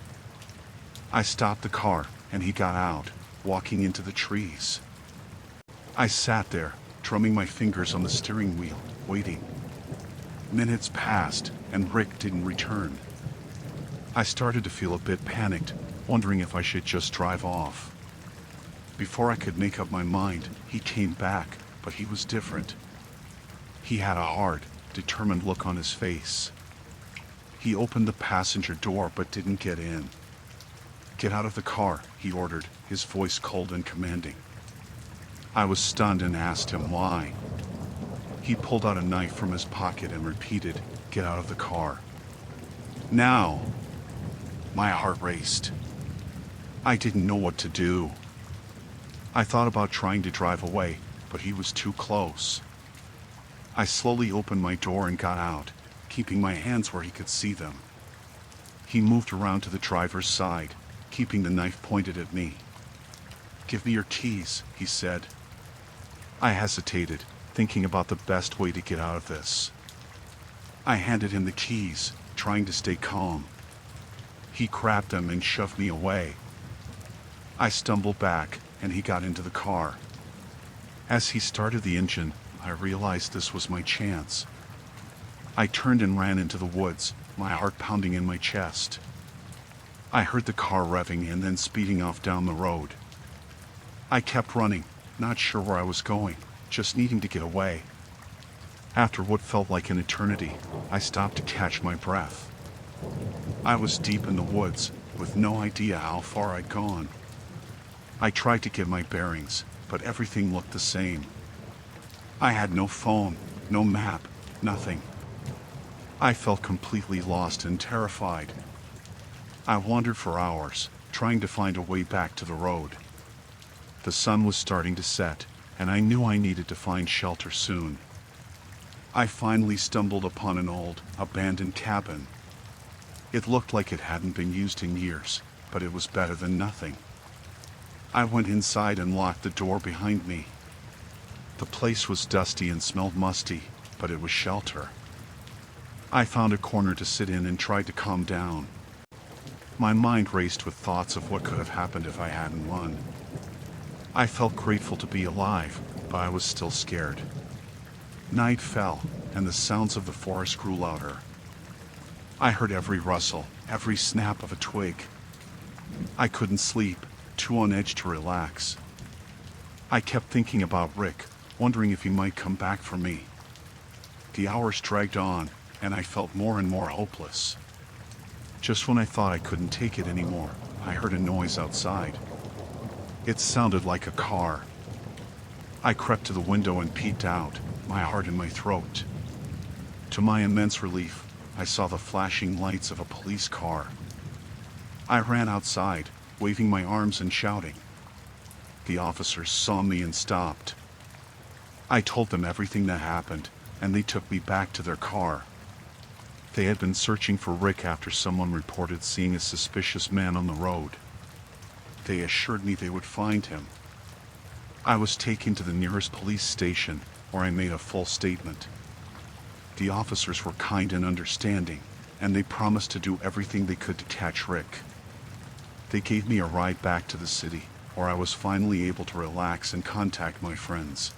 I stopped the car, and he got out, walking into the trees. I sat there, drumming my fingers on the steering wheel, waiting. Minutes passed, and Rick didn't return. I started to feel a bit panicked, wondering if I should just drive off. Before I could make up my mind, he came back, but he was different. He had a hard, determined look on his face. He opened the passenger door but didn't get in. "Get out of the car," he ordered, his voice cold and commanding. I was stunned and asked him why. He pulled out a knife from his pocket and repeated, "Get out of the car." Now! My heart raced. I didn't know what to do. I thought about trying to drive away, but he was too close. I slowly opened my door and got out, keeping my hands where he could see them. He moved around to the driver's side, keeping the knife pointed at me. "Give me your keys," he said. I hesitated, thinking about the best way to get out of this. I handed him the keys, trying to stay calm. He grabbed them and shoved me away. I stumbled back, and he got into the car. As he started the engine, I realized this was my chance. I turned and ran into the woods, my heart pounding in my chest. I heard the car revving and then speeding off down the road. I kept running, not sure where I was going, just needing to get away. After what felt like an eternity, I stopped to catch my breath. I was deep in the woods, with no idea how far I'd gone. I tried to get my bearings, but everything looked the same. I had no phone, no map, nothing. I felt completely lost and terrified. I wandered for hours, trying to find a way back to the road. The sun was starting to set, and I knew I needed to find shelter soon. I finally stumbled upon an old, abandoned cabin. It looked like it hadn't been used in years, but it was better than nothing. I went inside and locked the door behind me. The place was dusty and smelled musty, but it was shelter. I found a corner to sit in and tried to calm down. My mind raced with thoughts of what could have happened if I hadn't run. I felt grateful to be alive, but I was still scared. Night fell, and the sounds of the forest grew louder. I heard every rustle, every snap of a twig. I couldn't sleep, too on edge to relax. I kept thinking about Rick, wondering if he might come back for me. The hours dragged on, and I felt more and more hopeless. Just when I thought I couldn't take it anymore, I heard a noise outside. It sounded like a car. I crept to the window and peeked out, my heart in my throat. To my immense relief, I saw the flashing lights of a police car. I ran outside, waving my arms and shouting. The officers saw me and stopped. I told them everything that happened, and they took me back to their car. They had been searching for Rick after someone reported seeing a suspicious man on the road. They assured me they would find him. I was taken to the nearest police station, where I made a full statement. The officers were kind and understanding, and they promised to do everything they could to catch Rick. They gave me a ride back to the city, where I was finally able to relax and contact my friends.